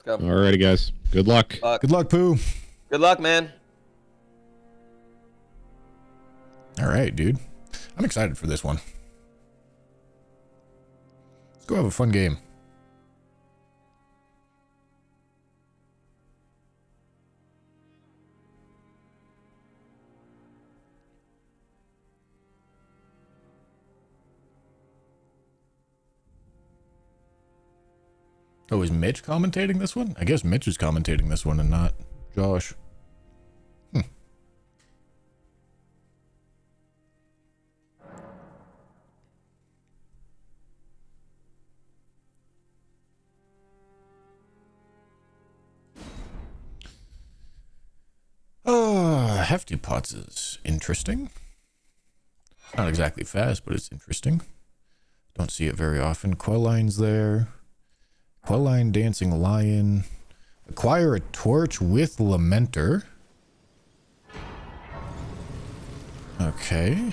Go. Alrighty, guys. Good luck. Good luck, Pooh. Good luck, man. All right, dude. I'm excited for this one. Let's go have a fun game. Oh, is Mitch commentating this one? I guess Mitch is commentating this one and not Josh. Hefty Pots is interesting. Not exactly fast, but it's interesting. Don't see it very often. Quelline's there. Quelline Dancing Lion. Acquire a torch with Lamenter. Okay.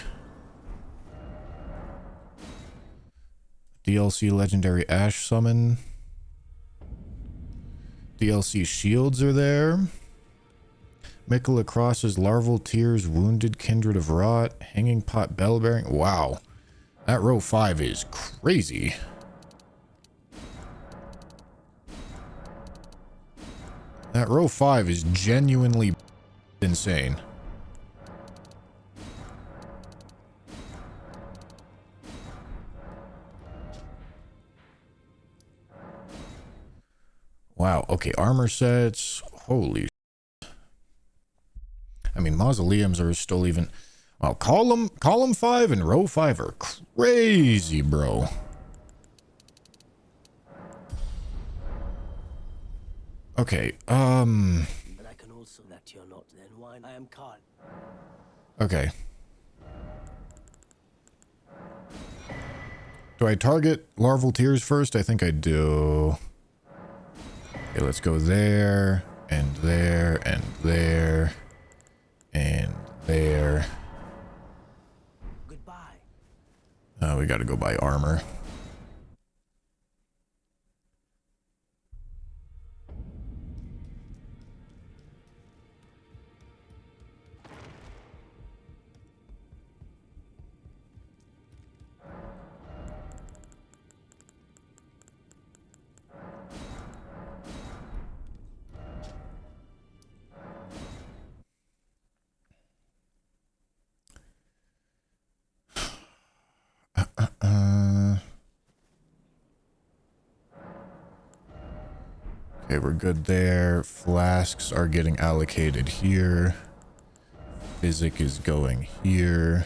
DLC Legendary Ash Summon. DLC Shields are there. Mikola Cross's Larval Tears, Wounded Kindred of Rot, Hanging Pot Bellbearing. Wow. That row 5 is crazy. That row 5 is genuinely insane. Wow. Okay, armor sets. Holy. I mean, mausoleums are still even. Well, column 5 and row 5 are crazy, bro. Okay, But I can also that you're not then wine. I am Carl. Okay. Do I target Larval Tears first? I think I do. Okay, let's go there, and there, and there, and there. Goodbye. We gotta go buy armor. Okay, we're good there. Flasks are getting allocated here. Physic is going here.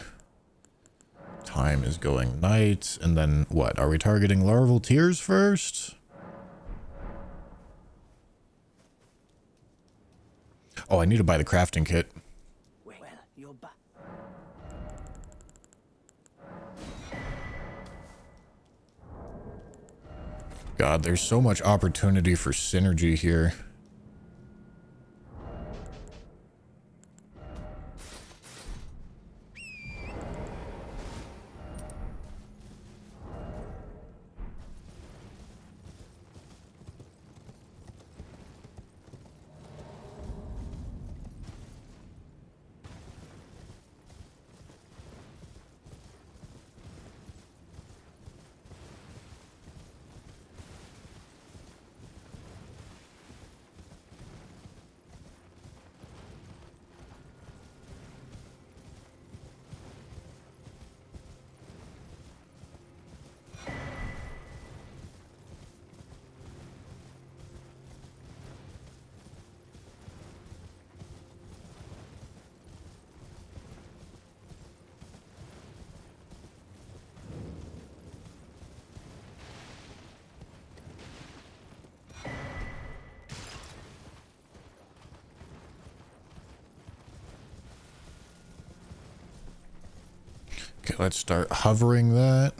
Time is going night. And then what? Are we targeting Larval Tears first? Oh, I need to buy the crafting kit. Well, you're back. God, there's so much opportunity for synergy here. Okay, let's start hovering that.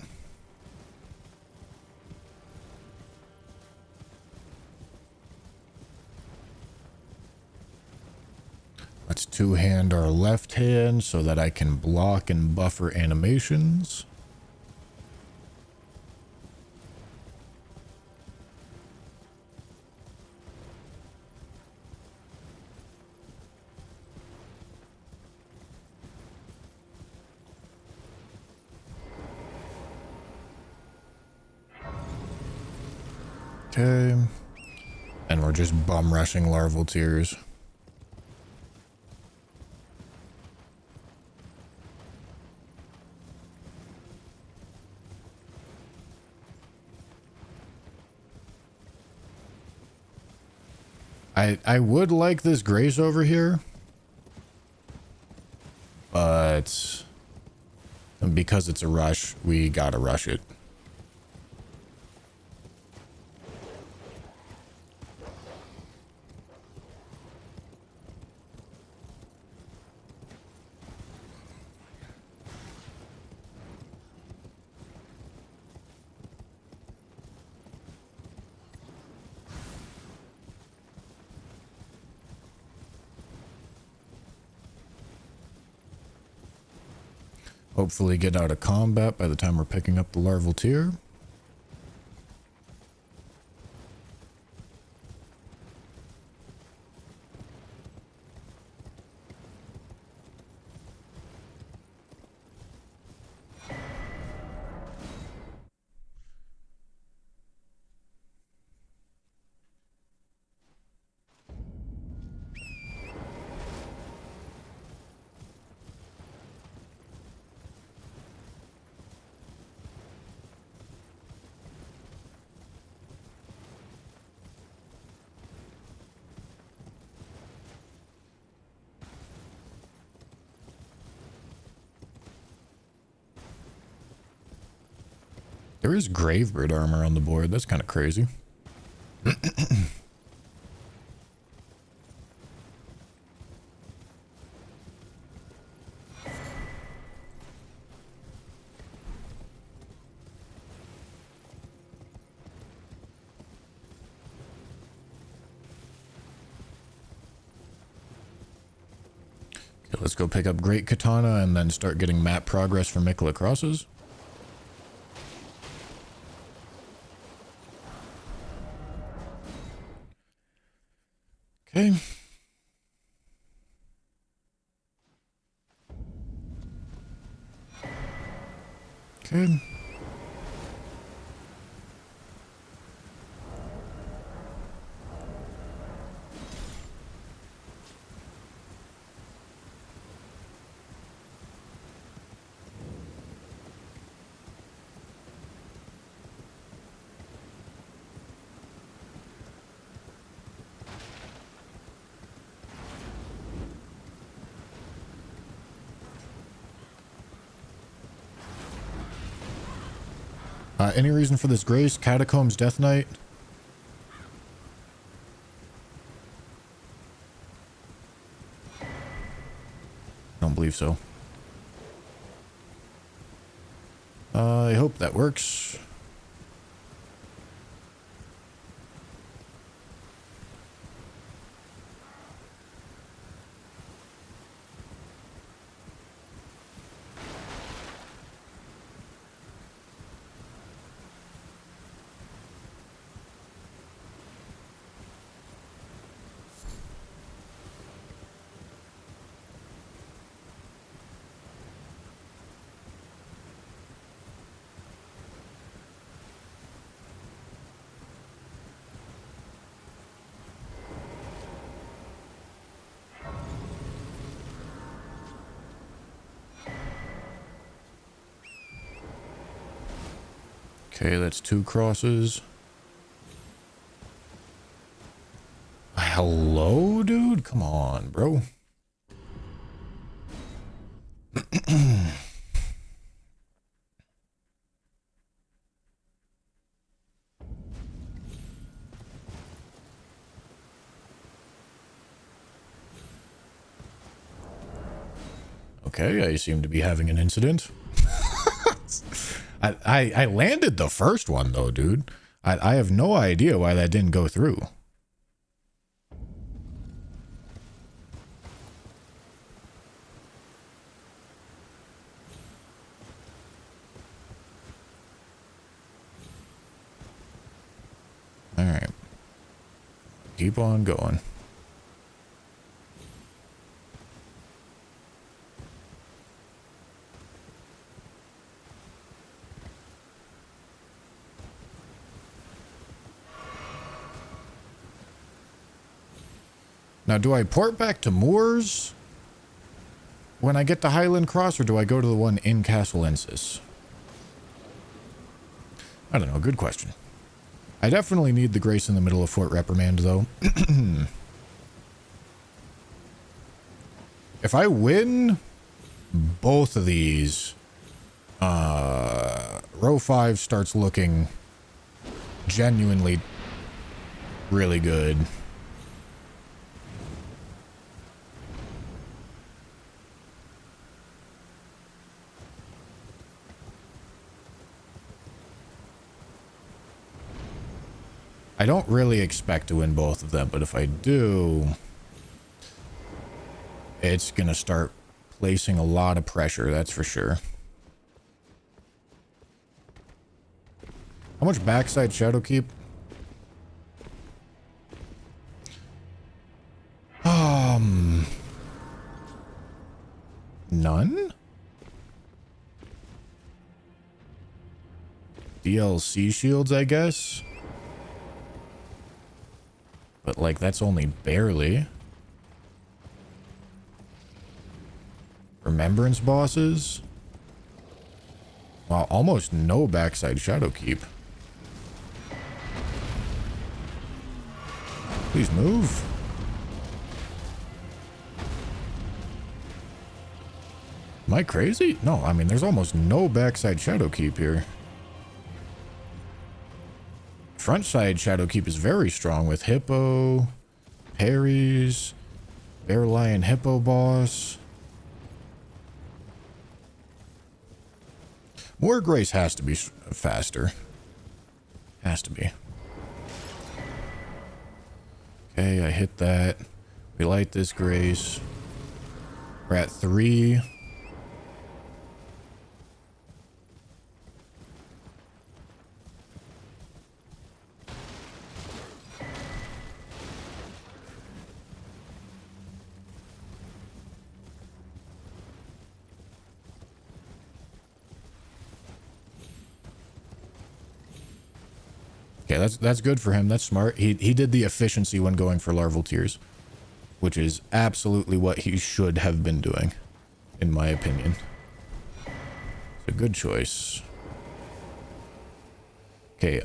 Let's two-hand our left hand so that I can block and buffer animations. Okay. And we're just bum rushing larval tiers. I would like this grace over here, but because it's a rush, we gotta rush it. Hopefully get out of combat by the time we're picking up the larval tier. There is Gravebird armor on the board. That's kind of crazy. Okay, let's go pick up Great Katana and then start getting map progress for Mikla Crosses. Okay. Okay. Any reason for this grace? Catacombs Death Knight? Don't believe so. I hope that works. Okay, that's 2 crosses. Hello, dude? Come on, bro. Okay, I seem to be having an incident. I landed the first one, though, dude. I have no idea why that didn't go through. Alright. Keep on going. Now, do I port back to Moors when I get to Highland Cross, or do I go to the one in Castle Ensis? I don't know. Good question. I definitely need the grace in the middle of Fort Reprimand, though. If I win both of these, row 5 starts looking genuinely really good. I don't really expect to win both of them, but if I do, it's going to start placing a lot of pressure, that's for sure. How much backside shadow keep? None? DLC shields, I guess? But, like, that's only barely. Remembrance bosses? Wow, almost no backside shadow keep. Please move. Am I crazy? No, I mean, there's almost no backside shadow keep here. Front side shadow keep is very strong with hippo, parries, bear lion hippo boss. More grace has to be faster. Has to be. Okay, I hit that. We light this grace. We're at 3. Okay, that's good for him. That's smart. He did the efficiency when going for larval tears, which is absolutely what he should have been doing, in my opinion. It's a good choice. Okay,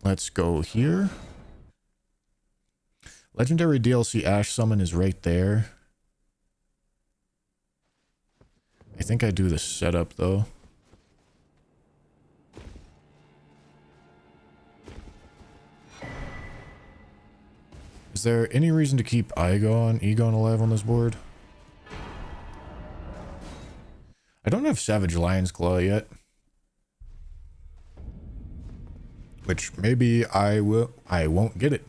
let's go here. Legendary DLC Ash Summon is right there. I think I do the setup, though. Is there any reason to keep Egon alive on this board? I don't have Savage Lion's Claw yet. Which maybe I won't get it.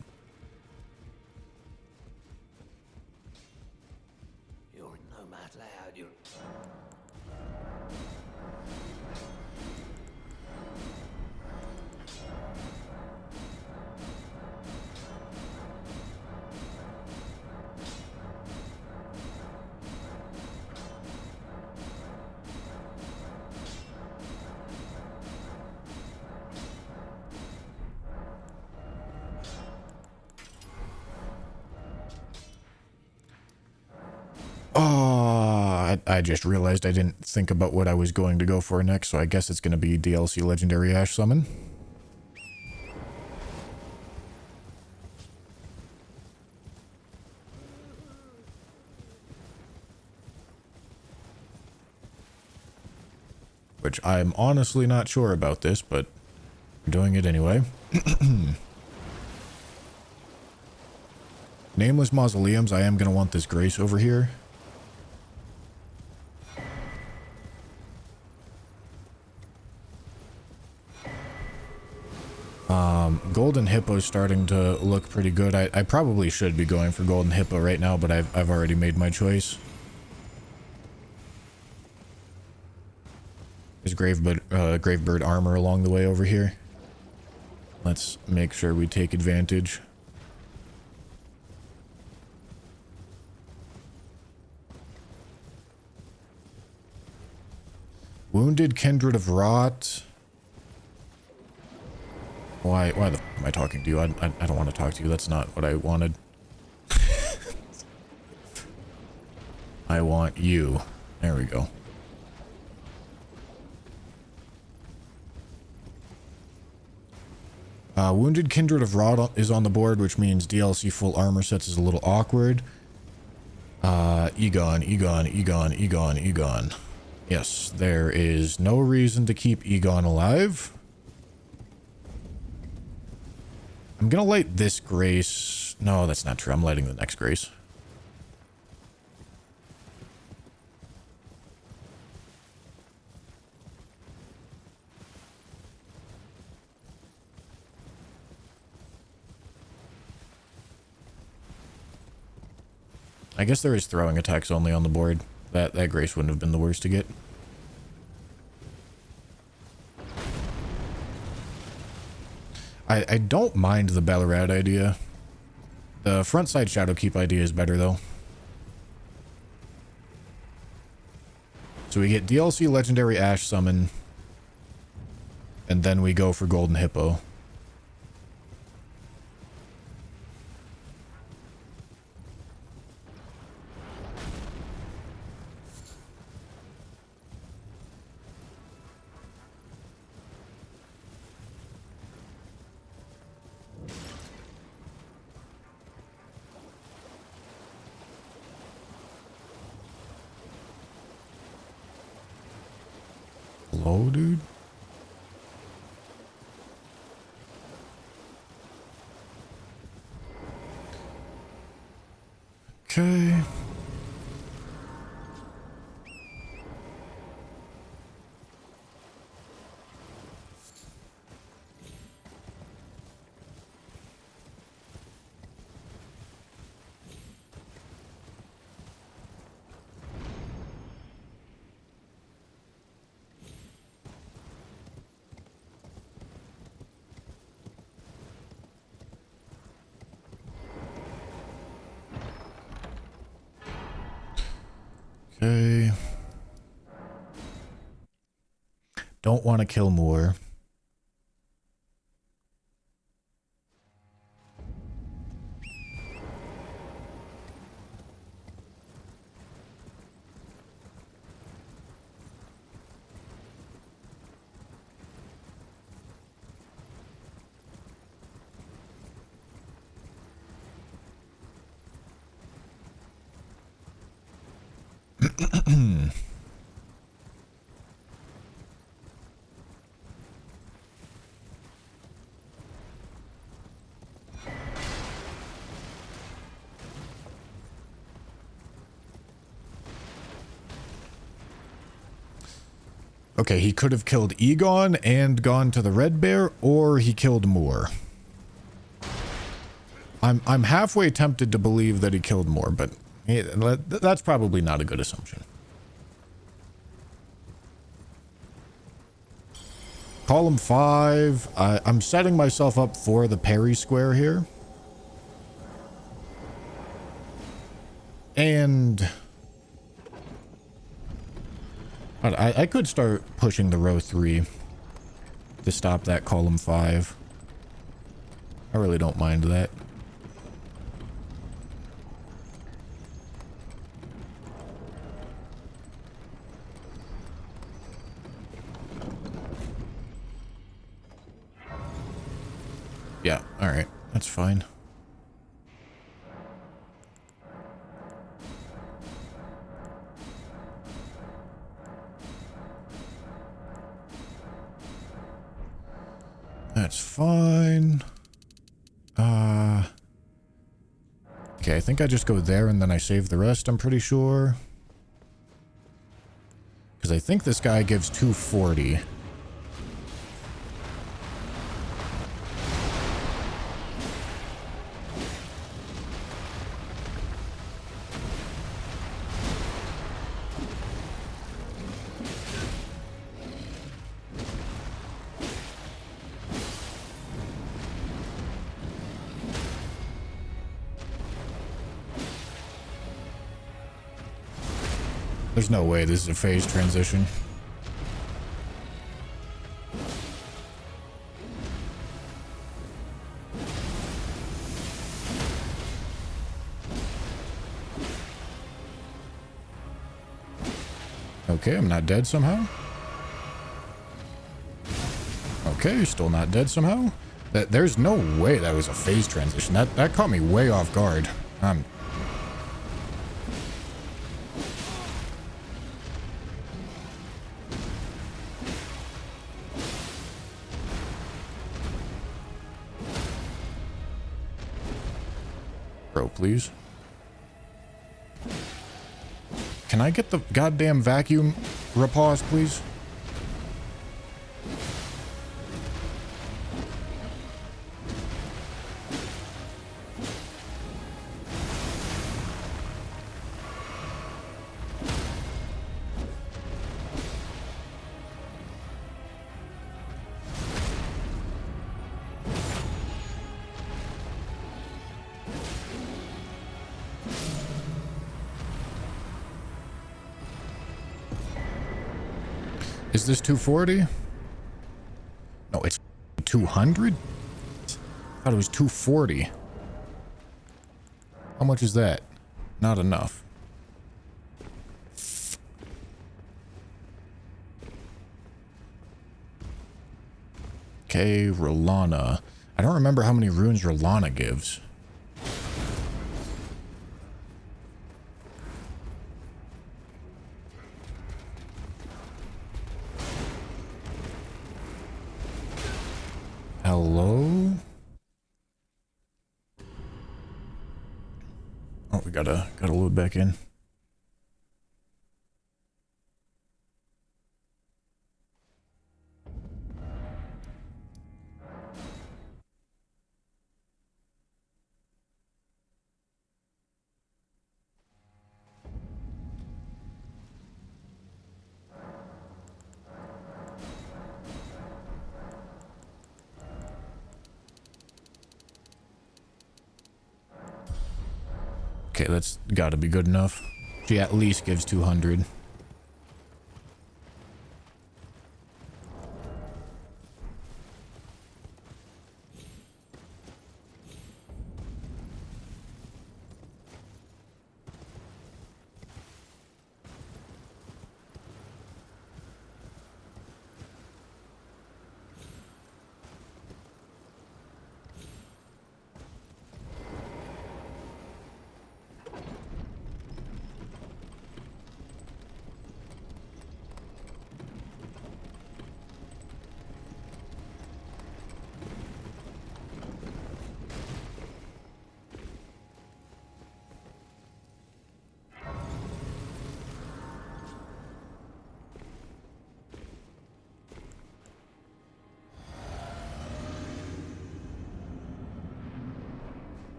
You're no matter how you. Oh, I just realized I didn't think about what I was going to go for next, so I guess it's going to be DLC Legendary Ash Summon. Which I'm honestly not sure about this, but I'm doing it anyway. Nameless Mausoleums, I am going to want this Grace over here. Golden Hippo's starting to look pretty good. I probably should be going for Golden Hippo right now, but I've already made my choice. There's Gravebird armor along the way over here. Let's make sure we take advantage. Wounded Kindred of Rot. Why the f am I talking to you? I don't want to talk to you. That's not what I wanted. I want you. There we go. Wounded Kindred of Rod is on the board, which means DLC full armor sets is a little awkward. Egon. Yes, there is no reason to keep Egon alive. I'm gonna light this Grace. No, that's not true. I'm lighting the next Grace. I guess there is throwing attacks only on the board. That Grace wouldn't have been the worst to get. I don't mind the Ballarat idea. The front side Shadowkeep idea is better though. So we get DLC Legendary Ash Summon. And then we go for Golden Hippo. Hello, dude? Okay. Okay. Don't want to kill more. Okay, he could have killed Egon and gone to the Red Bear, or he killed Moore. I'm halfway tempted to believe that he killed Moore, but that's probably not a good assumption. Column 5. I'm setting myself up for the parry square here. And I could start pushing the row 3 to stop that column 5. I really don't mind that. Yeah, alright. That's fine. That's fine. Okay, I think I just go there and then I save the rest, I'm pretty sure. Because I think this guy gives 240. There's no way this is a phase transition. Okay, I'm not dead somehow. Okay, still not dead somehow. There's no way that was a phase transition. That caught me way off guard. Bro, please. Can I get the goddamn vacuum repause, please? Is this 240? No, it's 200? I thought it was 240. How much is that? Not enough. Okay, Rolana. I don't remember how many runes Rolana gives. Hello? Oh, we gotta load back in. Okay, that's gotta be good enough. She at least gives 200.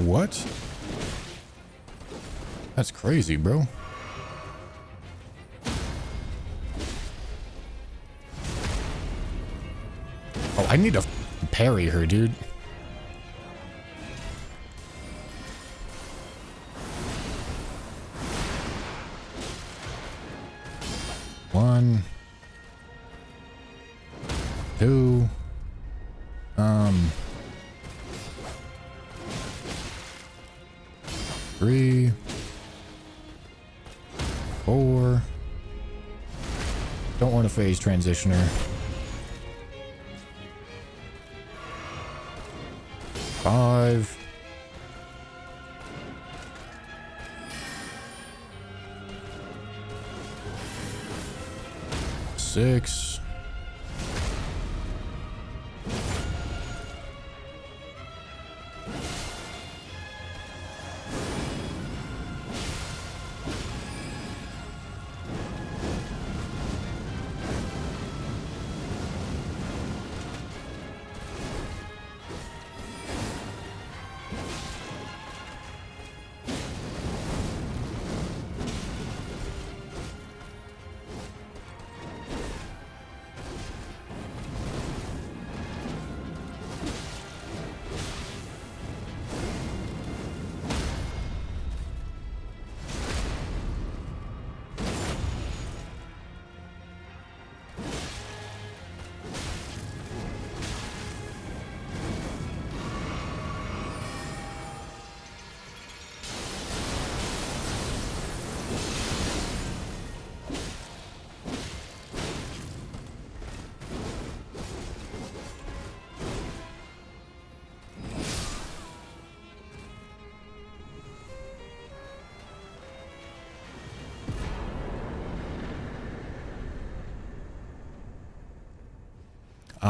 What? That's crazy, bro. Oh, I need to parry her, dude. One. Two. Three. Four. Don't want to phase transitioner. 5. 6. 7.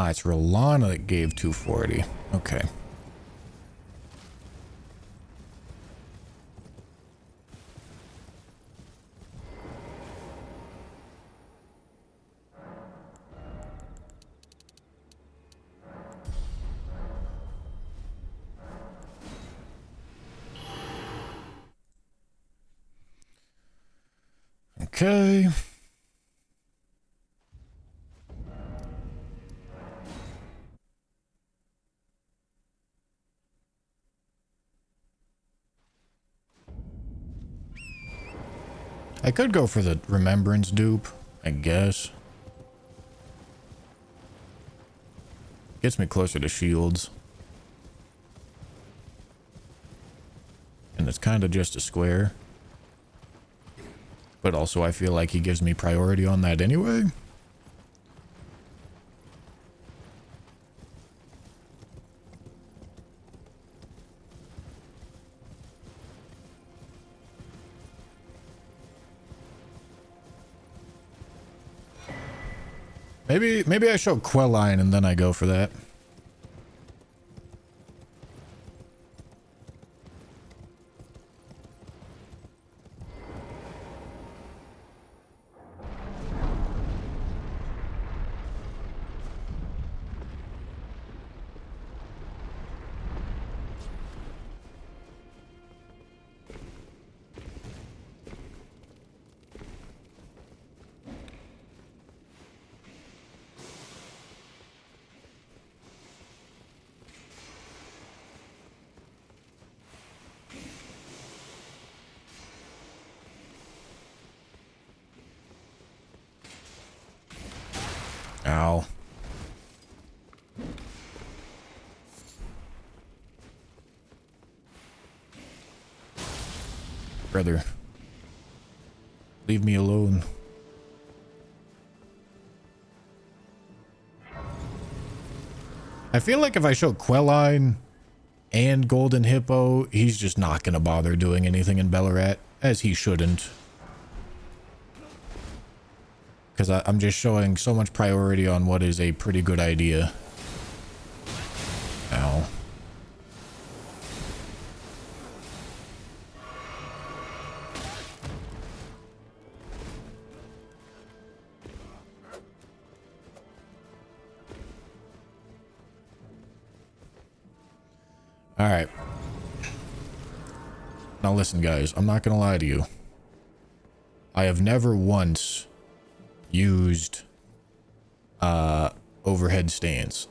Ah, it's Rolana that gave 240. Okay. Okay. I could go for the remembrance dupe, I guess. Gets me closer to shields. And it's kind of just a square. But also I feel like he gives me priority on that anyway. Maybe I show Quelline and then I go for that. Ow. Brother. Leave me alone. I feel like if I show Quelline and Golden Hippo, he's just not going to bother doing anything in Ballarat, as he shouldn't. Because I'm just showing so much priority on what is a pretty good idea. Ow. Alright. Now listen, guys. I'm not going to lie to you. I have never once used overhead stands.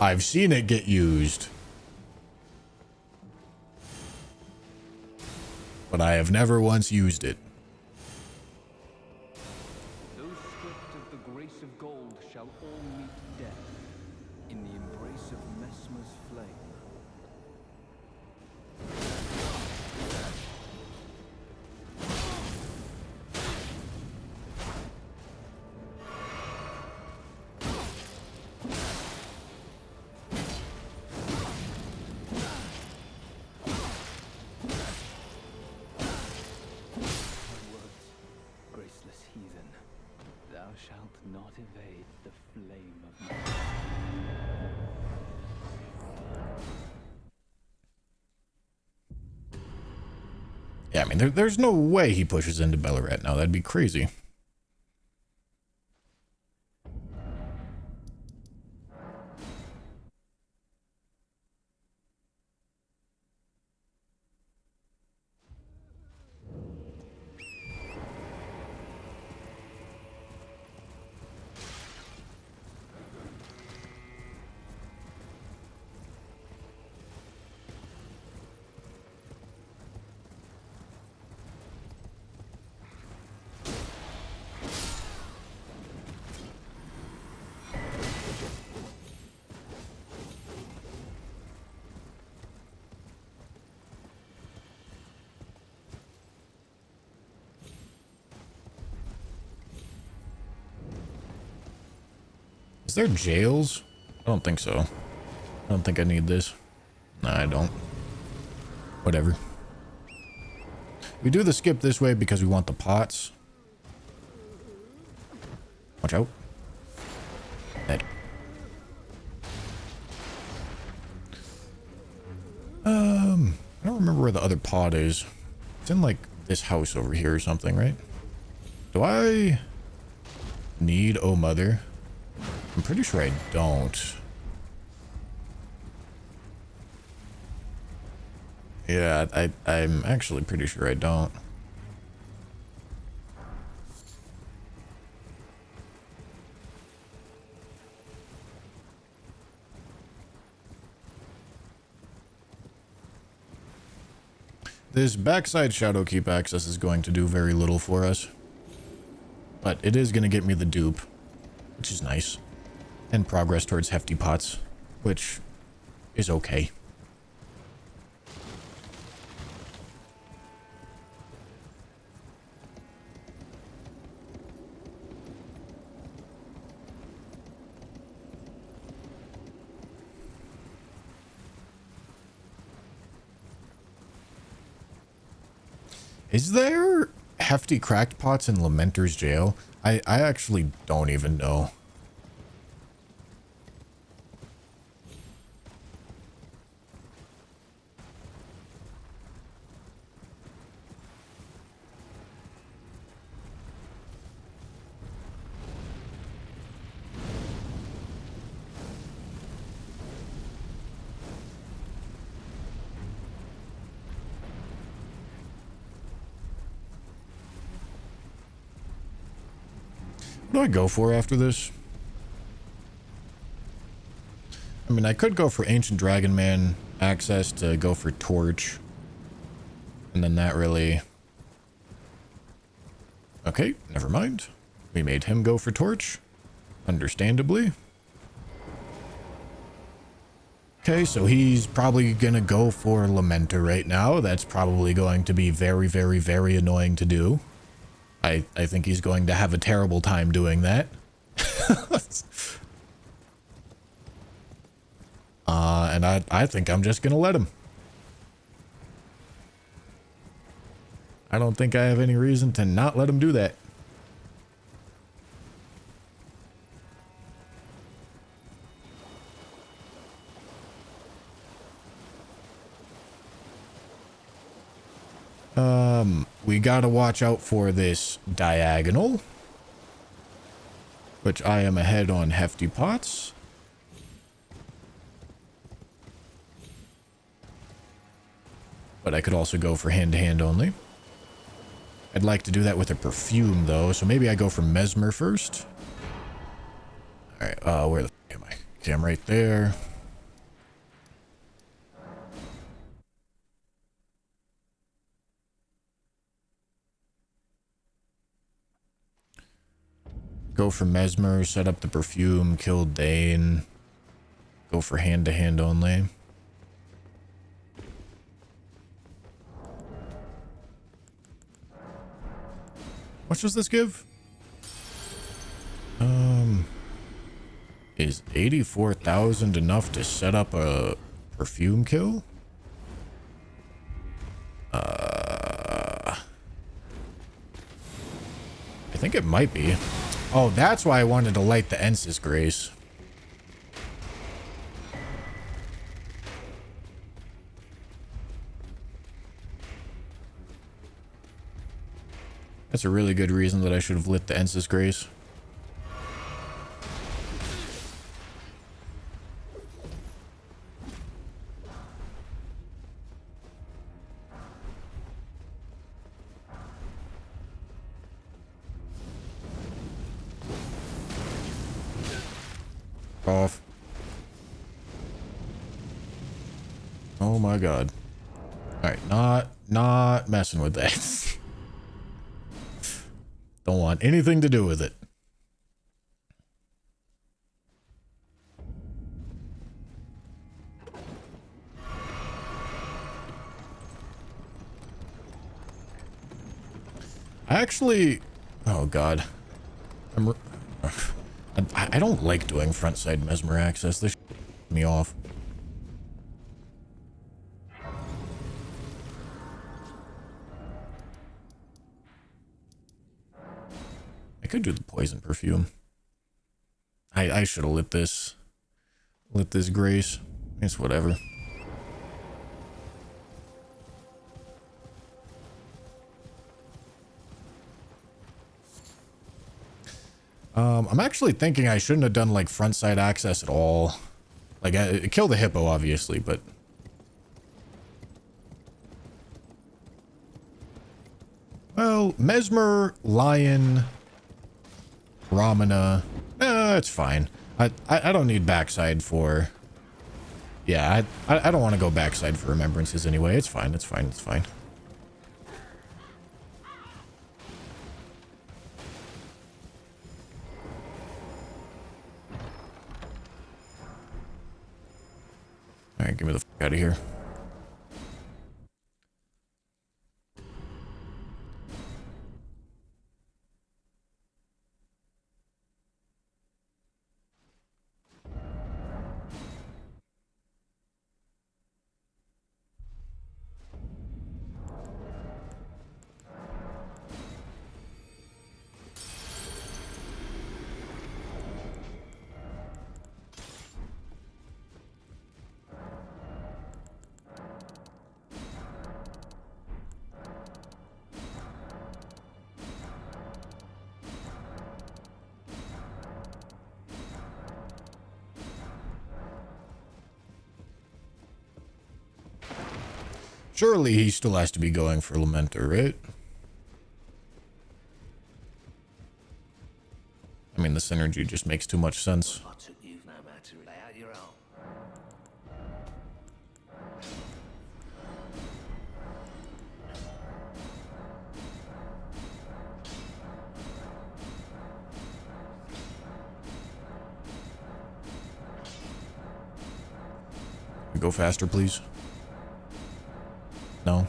I've seen it get used, but I have never once used it. Those stripped of the grace of gold shall all meet death in the embrace of Mesmer's flame. Not evade the flame of my... Yeah, I mean, there's no way he pushes into Ballarat now. That'd be crazy. Is there jails? I don't think so. I don't think I need this. Nah, I don't. Whatever. We do the skip this way because we want the pots. Watch out. That. I don't remember where the other pod is. It's in like this house over here or something, right? Do I need Oh Mother? I'm pretty sure I don't. Yeah, I'm actually pretty sure I don't. This backside shadow keep access is going to do very little for us. But it is going to get me the dupe, which is nice. And progress towards hefty pots, which is okay. Is there hefty cracked pots in Lamenter's jail? I actually don't even know. What do I go for after this? I mean, I could go for Ancient Dragon Man access to go for Torch. And then that really... Okay, never mind. We made him go for Torch. Understandably. Okay, so he's probably gonna go for Lamenter right now. That's probably going to be very, very, very annoying to do. I think he's going to have a terrible time doing that. And I think I'm just gonna let him. I don't think I have any reason to not let him do that. We gotta watch out for this diagonal, which I am ahead on hefty pots. But I could also go for hand-to-hand only. I'd like to do that with a perfume, though, so maybe I go for Mesmer first. Alright, where the f am I? Okay, I'm right there. Go for Mesmer, set up the perfume, kill Dane. Go for hand-to-hand only. What does this give? Is 84,000 enough to set up a perfume kill? I think it might be. Oh, that's why I wanted to light the Ensis Grace. That's a really good reason that I should have lit the Ensis Grace. Off. Oh my god. Alright, not messing with that. Don't want anything to do with it. I actually... Oh god. I don't like doing frontside Mesmer access. This me off. I could do the poison perfume. I should have lit this. Lit this grace. It's whatever. I'm actually thinking I shouldn't have done like front side access at all. Like, kill the hippo, obviously, but... Well, Mesmer, Lion, Ramana... it's fine. I don't need backside for... Yeah, I don't want to go backside for remembrances anyway. It's fine, it's fine, it's fine. Alright, get me the fuck out of here. Surely he still has to be going for Lamenter, right? I mean, the synergy just makes too much sense. I took you no matter lay out your own. Go faster, please. No.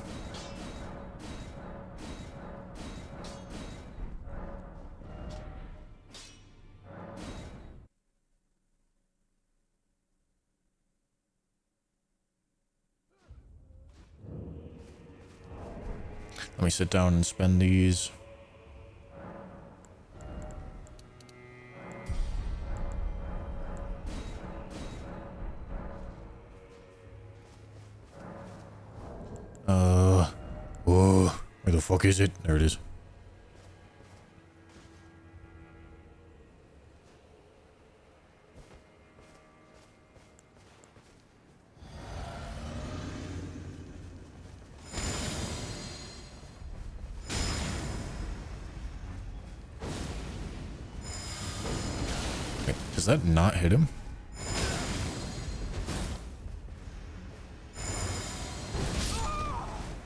Let me sit down and spend these. Whoa, where the fuck is it? There it is. Wait, does that not hit him?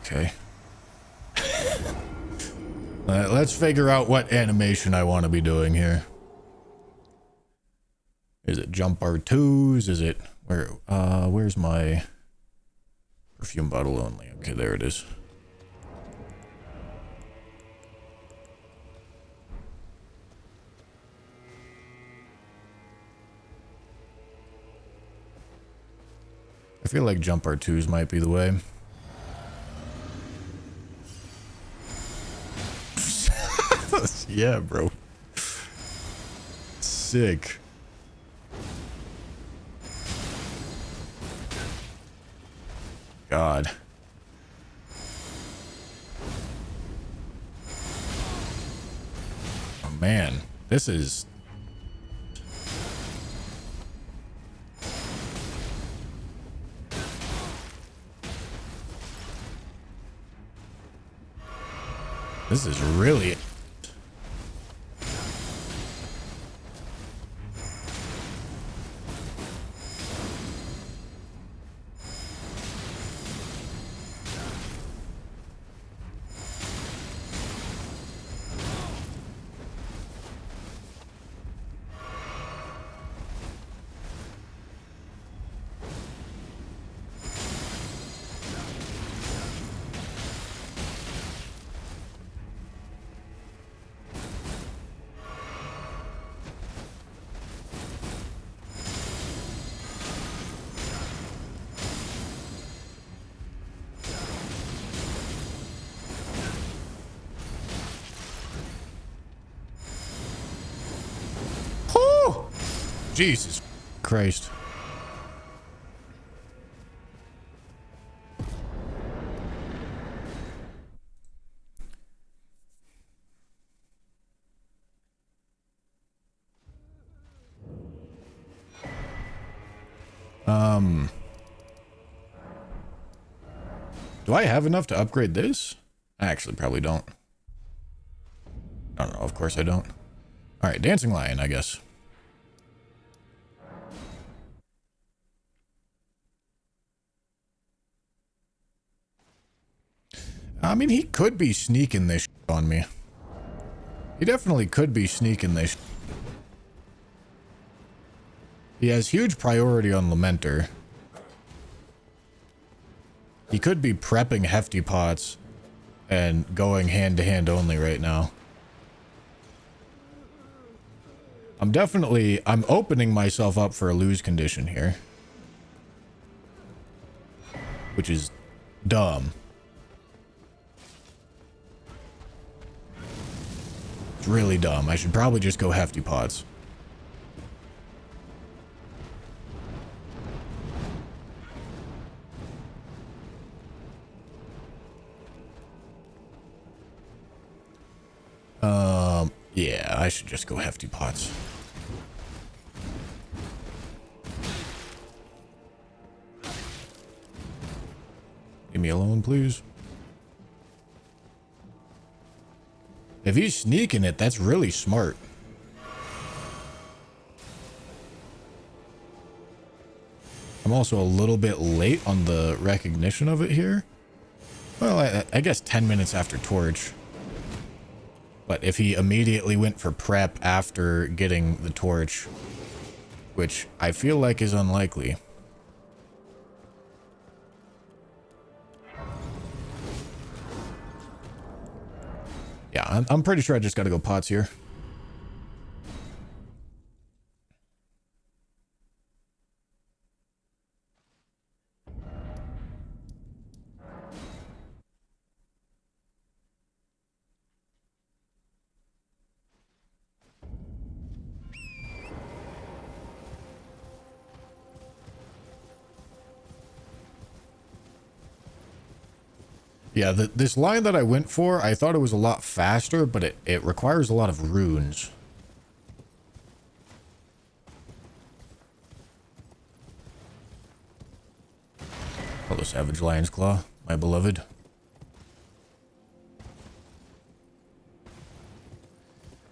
Okay. Let's figure out what animation I want to be doing here. Is it jump R2s? Is it where's my perfume bottle only? Okay, there it is. I feel like jump R2s might be the way. Yeah, bro. Sick. God. Oh, man. This is... This is really... Jesus Christ. Do I have enough to upgrade this? I actually probably don't. I don't know. Of course I don't. All right, Dancing Lion, I guess. I mean, he could be sneaking this on me. He definitely could be sneaking this. He has huge priority on Lamenter. He could be prepping Hefty Pots and going hand-to-hand only right now. I'm opening myself up for a lose condition here. Which is dumb. It's really dumb. I should probably just go Hefty Pots. Yeah, I should just go Hefty Pots. Leave me alone, please. If he's sneaking it, that's really smart. I'm also a little bit late on the recognition of it here. Well, I guess 10 minutes after Torch. But if he immediately went for prep after getting the Torch, which I feel like is unlikely. Yeah, I'm pretty sure I just gotta go Pots here. Yeah, this line that I went for, I thought it was a lot faster, but it requires a lot of runes. Hello, Savage Lion's Claw, my beloved.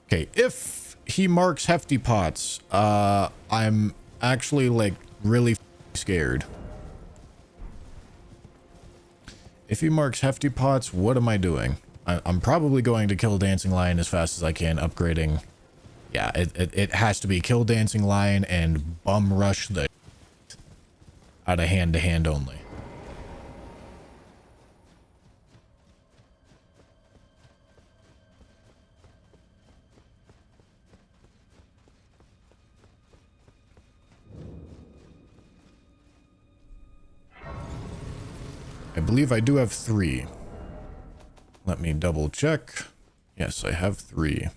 Okay, if he marks Hefty Pots, I'm actually, like, really scared. If he marks Hefty Pots, what am I doing? I'm probably going to kill Dancing Lion as fast as I can, upgrading. Yeah, it has to be kill Dancing Lion and bum rush the out of hand-to-hand only. I believe I do have 3. Let me double check. Yes, I have 3.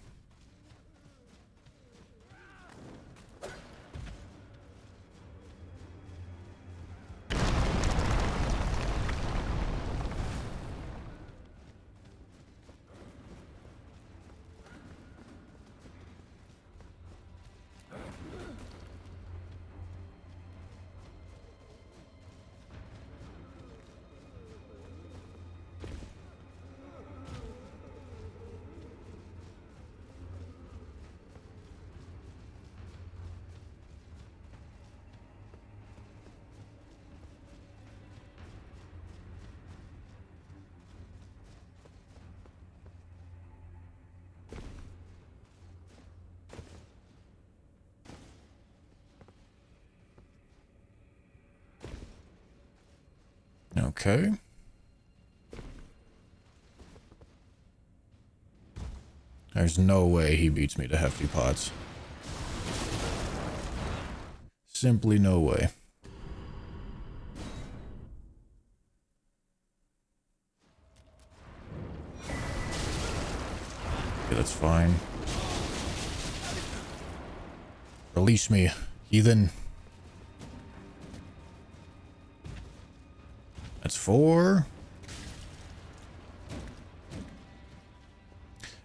Okay. There's no way he beats me to Hefty Pots. Simply no way. Okay, that's fine. Release me. Heathen. That's 4.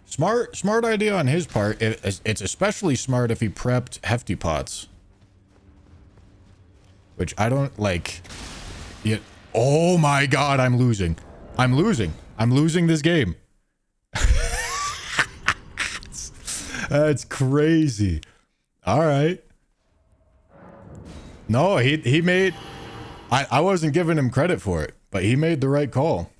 Smart idea on his part. It's especially smart if he prepped hefty pots. Which I don't like. Yeah. Oh my god, I'm losing. I'm losing this game. That's crazy. All right. No, he made... I wasn't giving him credit for it, but he made the right call.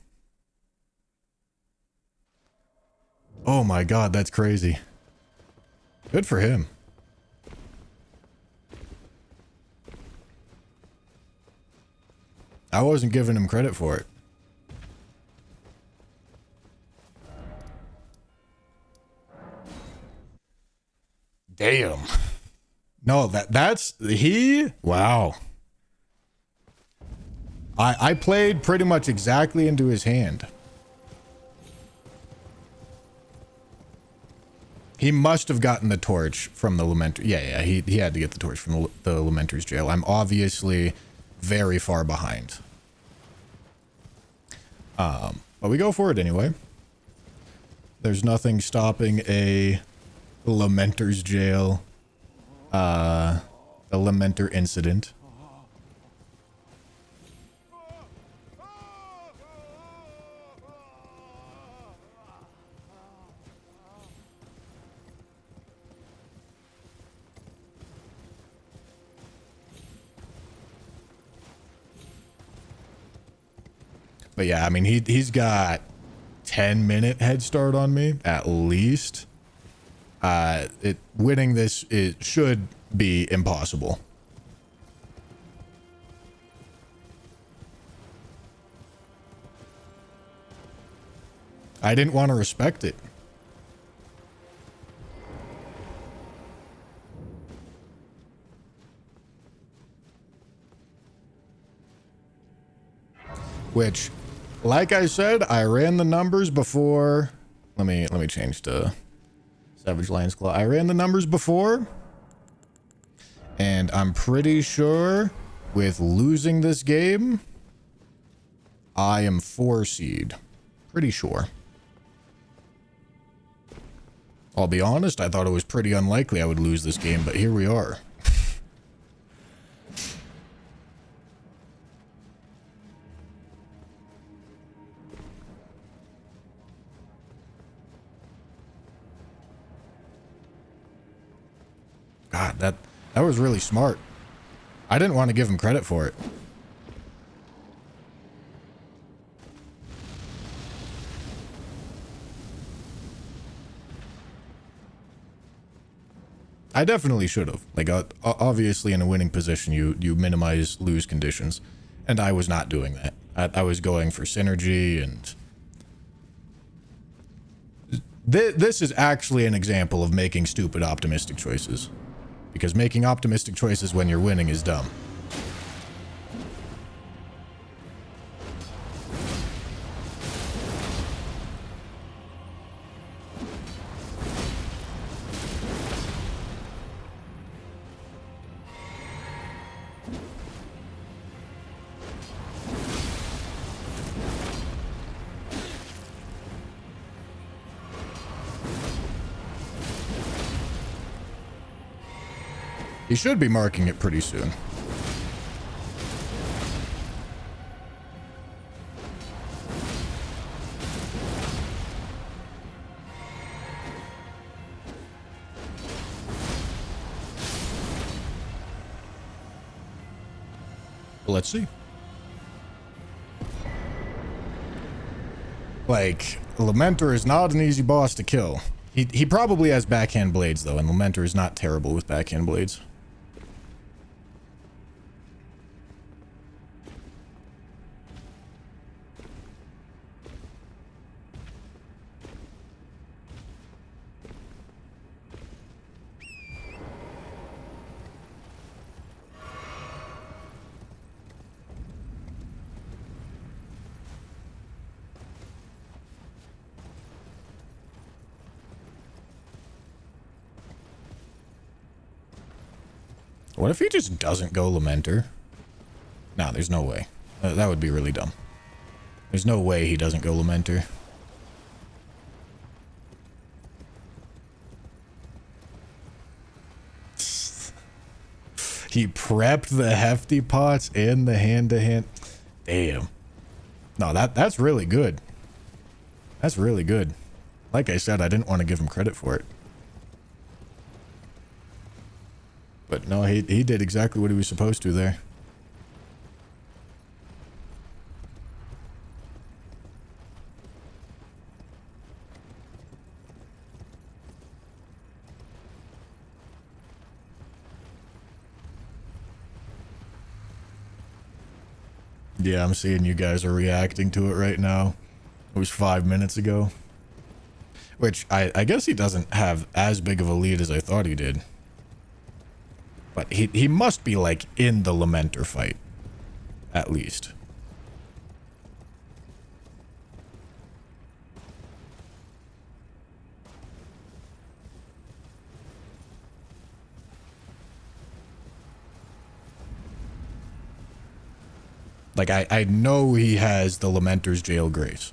Oh my god, that's crazy. Good for him. I wasn't giving him credit for it. Damn. No, that's he. Wow. I played pretty much exactly into his hand. He must have gotten the torch from the Lamenter. Yeah, he had to get the torch from the Lamenter's jail. I'm obviously very far behind. But we go for it anyway. There's nothing stopping a Lamenter's jail, a Lamenter incident. But yeah, I mean, he's got 10-minute head start on me, at least. Winning this should be impossible. I didn't want to respect it. Which, like I said, I ran the numbers before. Let me change to Savage Lion's Claw. I ran the numbers before, and I'm pretty sure with losing this game, I am 4 seed. Pretty sure. I'll be honest, I thought it was pretty unlikely I would lose this game, but here we are. God, that was really smart. I didn't want to give him credit for it. I definitely should have. Like, obviously in a winning position, you minimize lose conditions. And I was not doing that. I was going for synergy, and... This is actually an example of making stupid optimistic choices. Because making optimistic choices when you're winning is dumb. He should be marking it pretty soon. Well, let's see. Like, Lamenter is not an easy boss to kill. He probably has backhand blades, though, and Lamenter is not terrible with backhand blades. So what if he just doesn't go Lamenter? No, there's no way. That would be really dumb. There's no way he doesn't go Lamenter. He prepped the hefty pots and the hand-to-hand. Damn. No, that's really good. That's really good. Like I said, I didn't want to give him credit for it. But no, he did exactly what he was supposed to there. Yeah, I'm seeing you guys are reacting to it right now. It was 5 minutes ago. Which, I guess he doesn't have as big of a lead as I thought he did. But he must be, like, in the Lamenter fight. At least. Like, I know he has the Lamenter's Jail Grace.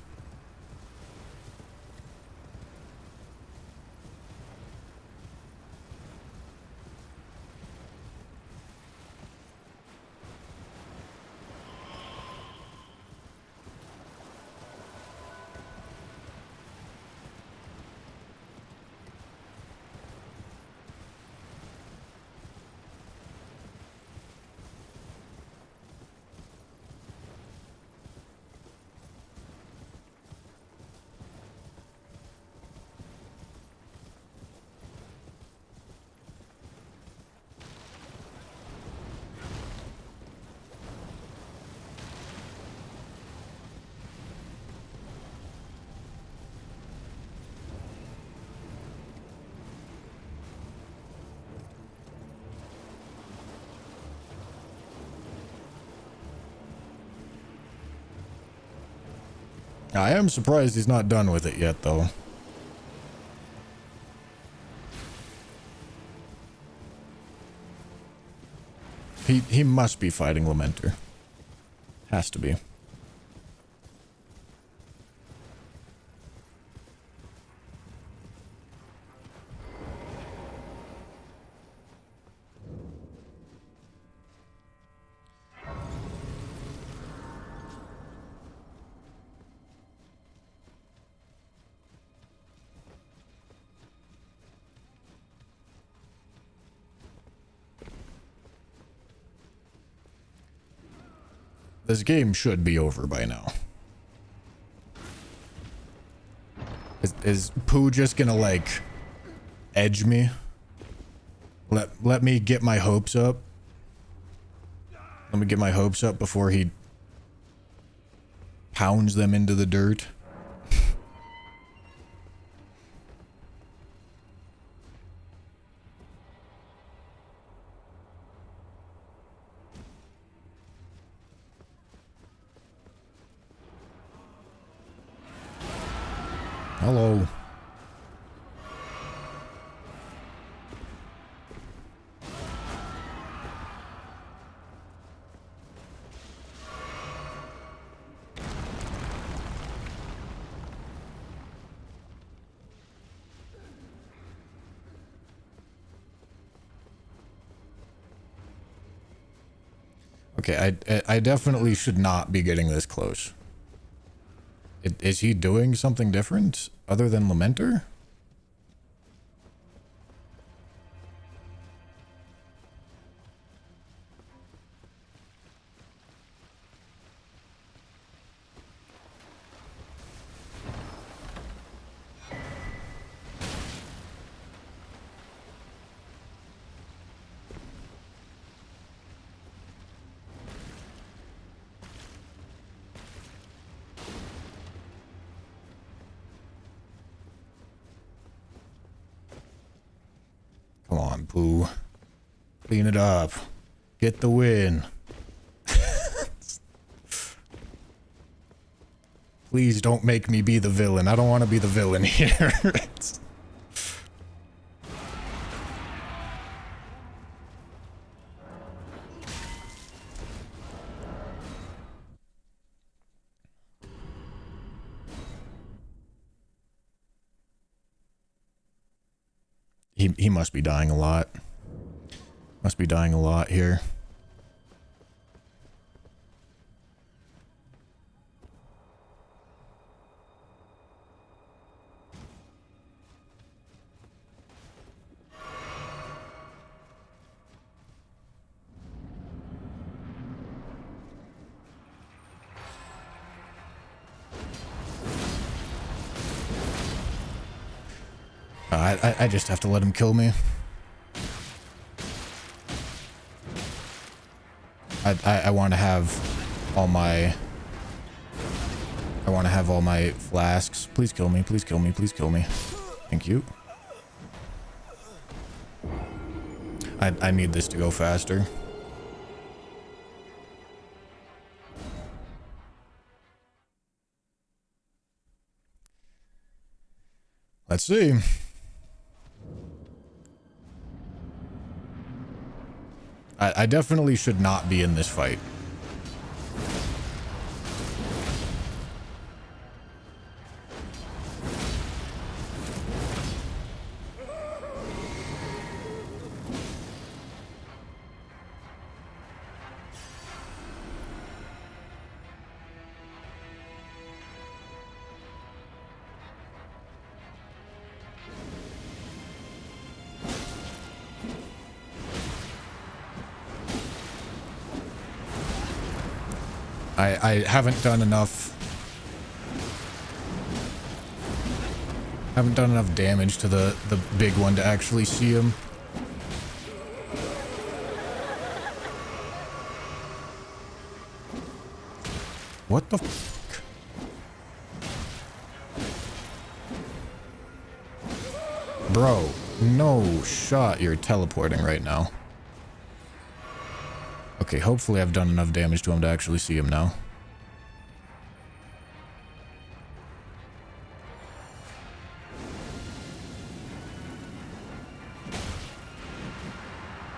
I am surprised he's not done with it yet, though. He must be fighting Lamenter. Has to be. This game should be over by now. Is Pooh just gonna, like, edge me? Let me get my hopes up? Let me get my hopes up before he pounds them into the dirt? Hello. Okay, I definitely should not be getting this close. Is he doing something different other than Lamenter? Come on, Pooh. Clean it up. Get the win. Please don't make me be the villain. I don't want to be the villain here. He must be dying a lot. Must be dying a lot here. I just have to let him kill me. I want to have all my... I want to have all my flasks. Please kill me, please kill me, please kill me. Thank you. I need this to go faster. Let's see. I definitely should not be in this fight. I haven't done enough. Haven't done enough damage to the big one to actually see him. What the fuck? Bro, no shot you're teleporting right now. Okay, hopefully I've done enough damage to him to actually see him now.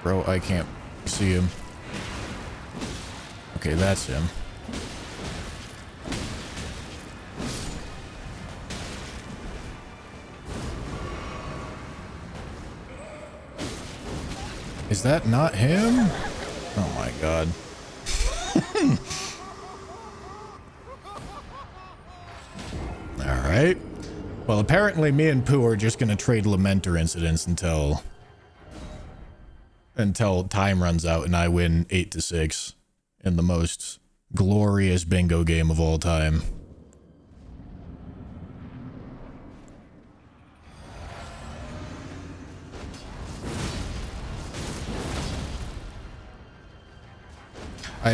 Bro, I can't see him. Okay, that's him. Is that not him? Oh my god. Alright. Well, apparently me and Pooh are just gonna trade Lamenter incidents until time runs out and I win 8-6 in the most glorious bingo game of all time.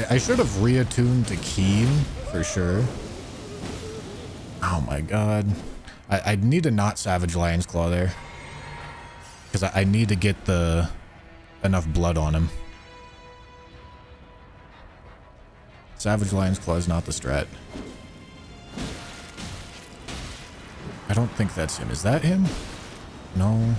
I should have reattuned to Keen for sure. Oh my god. I need to not Savage Lion's Claw there. Because I need to get enough blood on him. Savage Lion's Claw is not the strat. I don't think that's him. Is that him? No.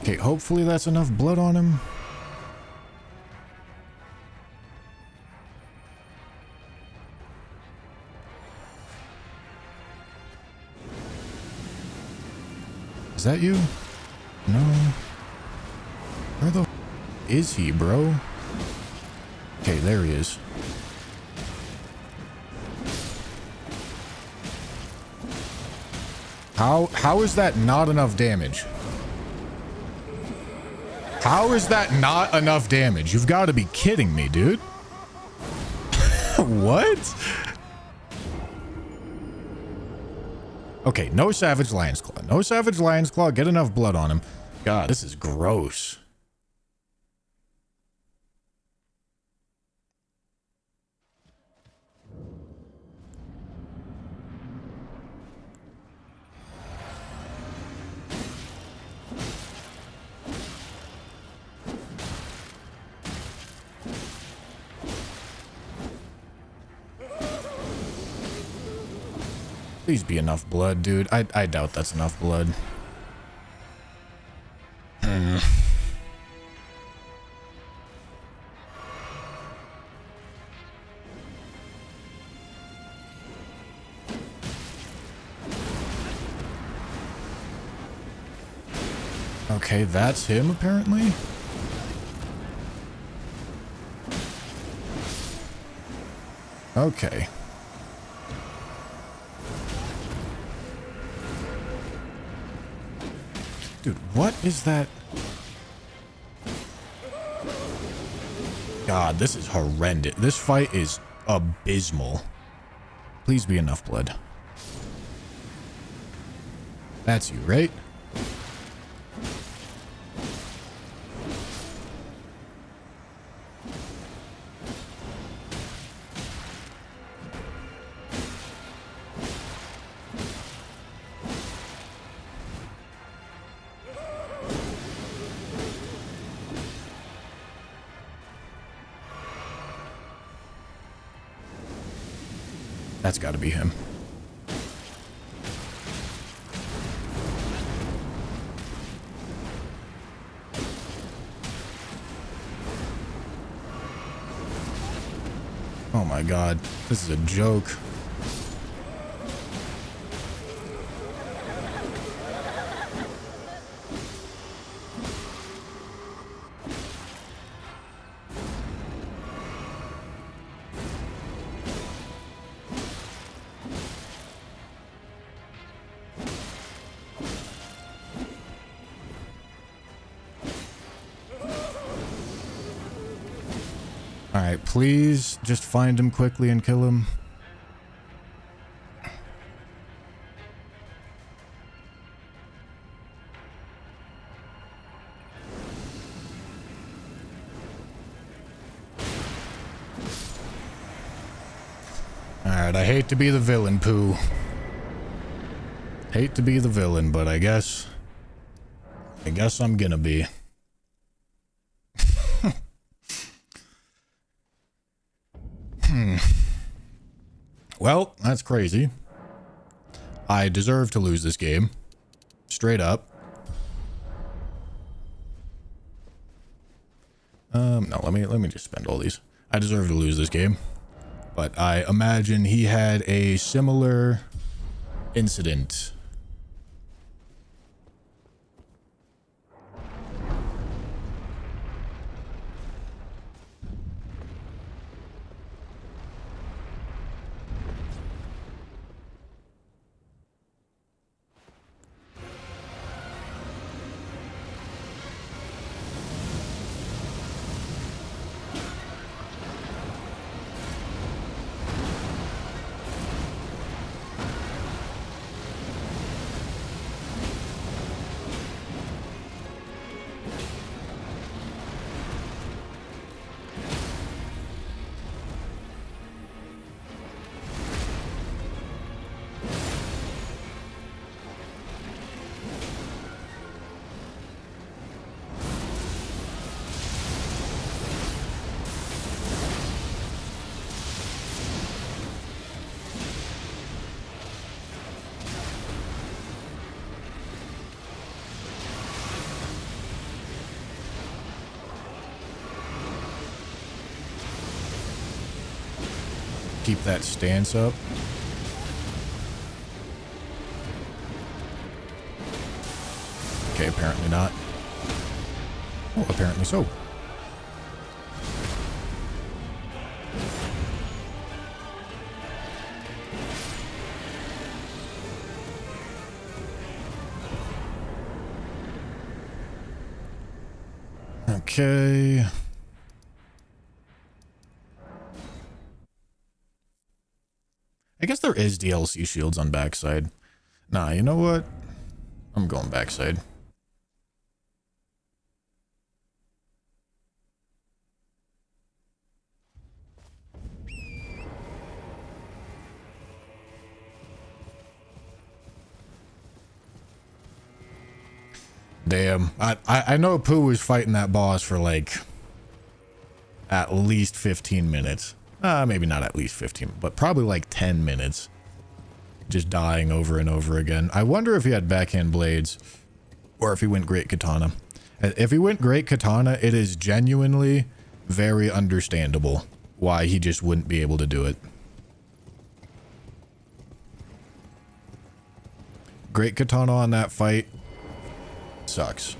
Okay, hopefully that's enough blood on him. Is that you? No. Where the is he, bro? Okay, there he is. How is that not enough damage? How is that not enough damage? You've got to be kidding me, dude. What? Okay, no Savage Lion's Claw. No Savage Lion's Claw. Get enough blood on him. God, this is gross. Please be enough blood, dude. I doubt that's enough blood. Okay, that's him, apparently. Okay. Dude, what is that? God, this is horrendous. This fight is abysmal. Please be enough blood. That's you, right? That's got to be him. Oh my god, this is a joke. Alright, please just find him quickly and kill him. Alright, I hate to be the villain, Pooh. Hate to be the villain, but I guess I'm gonna be. Well, that's crazy. I deserve to lose this game. Straight up. No, let me just spend all these. I deserve to lose this game. But I imagine he had a similar incident. Keep that stance up. Okay, apparently not. Oh, apparently so. Okay. I guess there is DLC shields on backside. Nah, you know what? I'm going backside. Damn. I know Pooh was fighting that boss for like at least 15 minutes. Maybe not at least 15, but probably like 10 minutes. Just dying over and over again. I wonder if he had backhand blades or if he went Great Katana. If he went Great Katana, it is genuinely very understandable why he just wouldn't be able to do it. Great Katana on that fight sucks.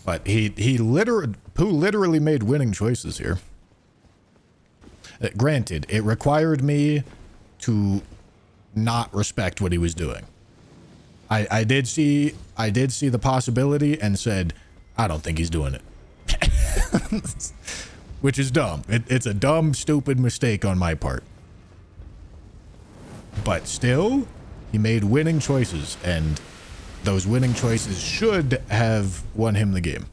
But Pooh literally made winning choices here. Granted, it required me to not respect what he was doing. I did see the possibility and said, I don't think he's doing it. Which is dumb. It's a dumb, stupid mistake on my part. But still, he made winning choices, and those winning choices should have won him the game.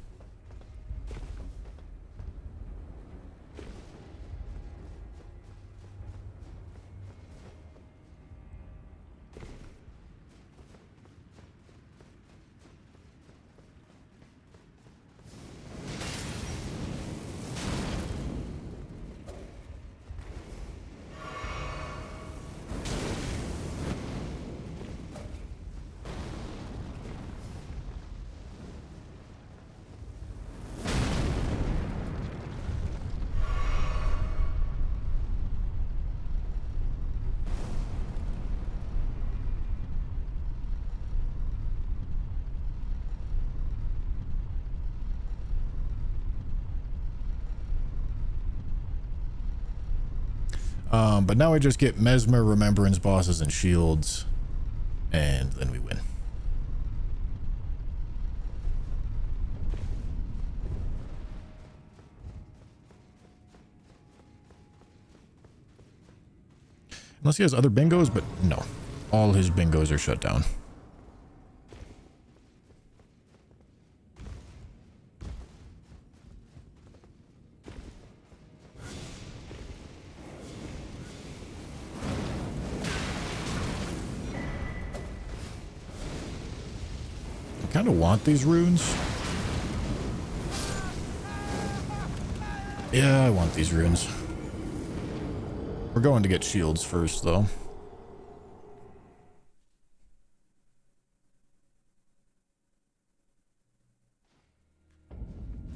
But now we just get Mesmer, Remembrance bosses, and shields, and then we win. Unless he has other bingos, but no. All his bingos are shut down. I kind of want these runes. Yeah, I want these runes. We're going to get shields first, though.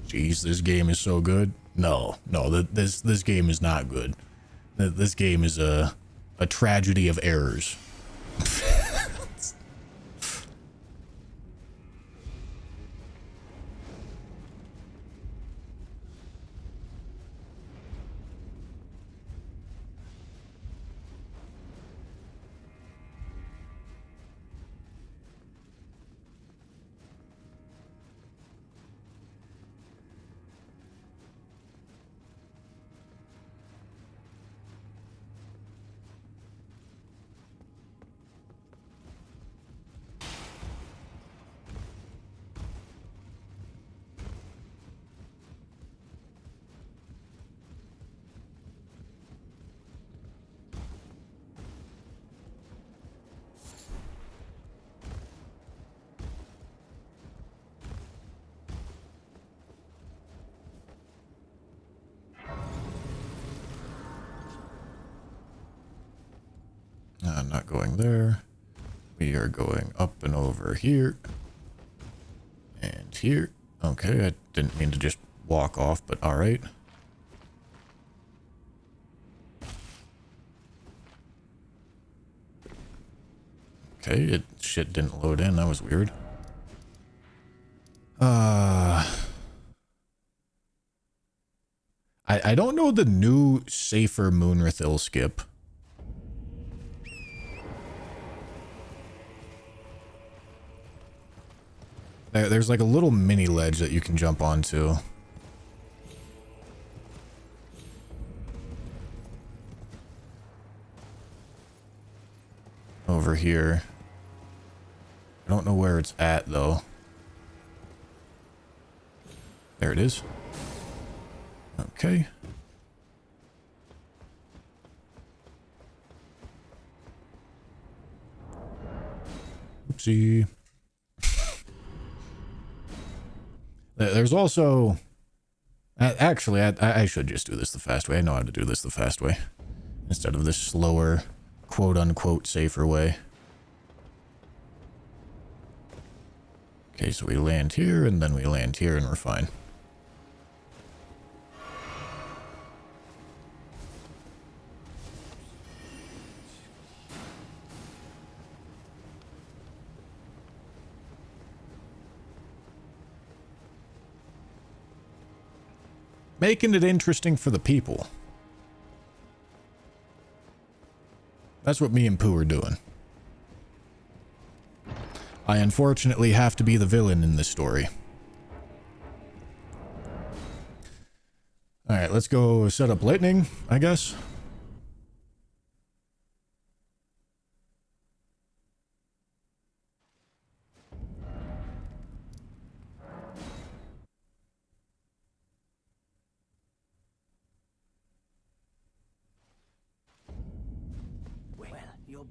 Jeez, this game is so good. No, this game is not good. This game is a tragedy of errors. I'm not going there. We are going up and over here. And here. Okay, I didn't mean to just walk off, but alright. Okay, shit didn't load in. That was weird. I don't know the new safer Moonrathil skip. There's like a little mini ledge that you can jump onto. Over here. I don't know where it's at though. There it is. Okay. Oopsie. There's also... Actually, I should just do this the fast way. I know how to do this the fast way. Instead of this slower, quote-unquote, safer way. Okay, so we land here, and then we land here, and we're fine. Making it interesting for the people. That's what me and Pooh are doing. I unfortunately have to be the villain in this story. Alright, let's go set up lightning, I guess. Well, you're...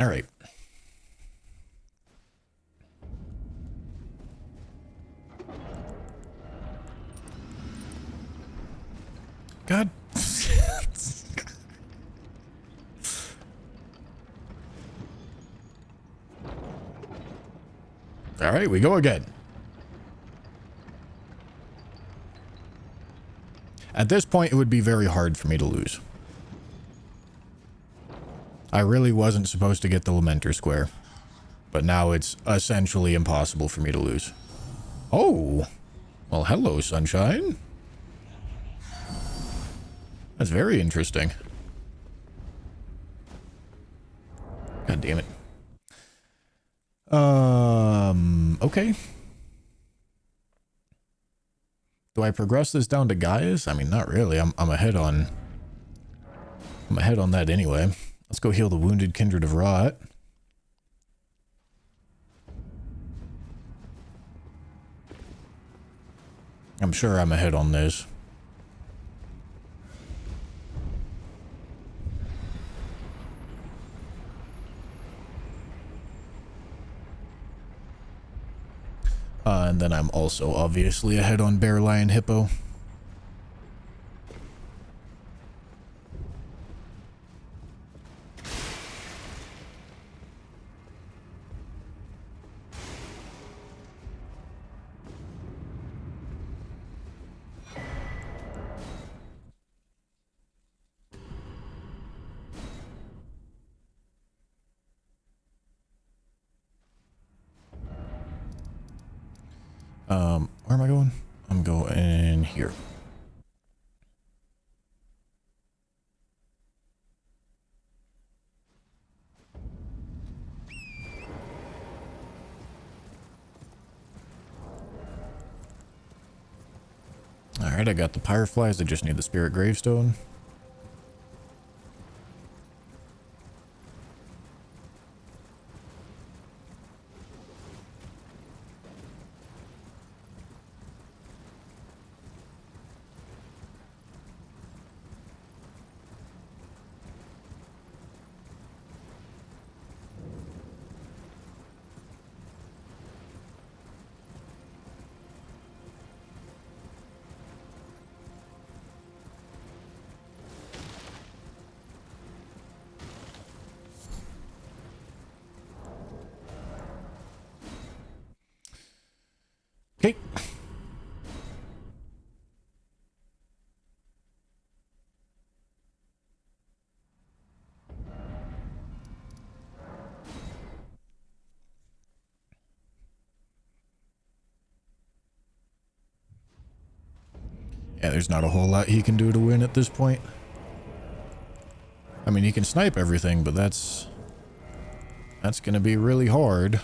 All right. God. All right, we go again. At this point, it would be very hard for me to lose. I really wasn't supposed to get the Lamenter Square, but now it's essentially impossible for me to lose. Oh, well, hello, sunshine. That's very interesting. God damn it. Okay. Do I progress this down to Gaius? I mean, not really. I'm ahead on that anyway. Let's go heal the wounded kindred of rot. I'm sure I'm ahead on this. And then I'm also obviously ahead on Bear, Lion, Hippo. Where am I going? I'm going here. Alright, I got the Pyreflies. I just need the Spirit Gravestone. Okay. Yeah, there's not a whole lot he can do to win at this point. I mean, he can snipe everything, but that's That's gonna be really hard.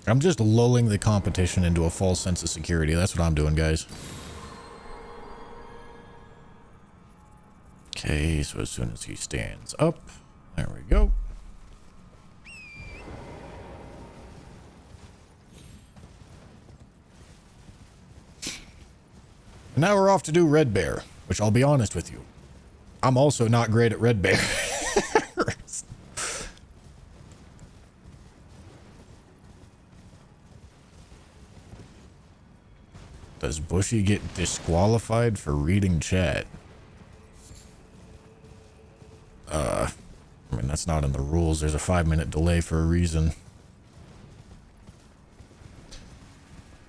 I'm just lulling the competition into a false sense of security. That's what I'm doing, guys. Okay, so as soon as he stands up, there we go. And now we're off to do Red Bear, which I'll be honest with you, I'm also not great at Red Bear. Does Bushy get disqualified for reading chat? I mean, that's not in the rules. There's a 5-minute delay for a reason.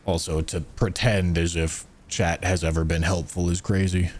Also, to pretend as if chat has ever been helpful is crazy.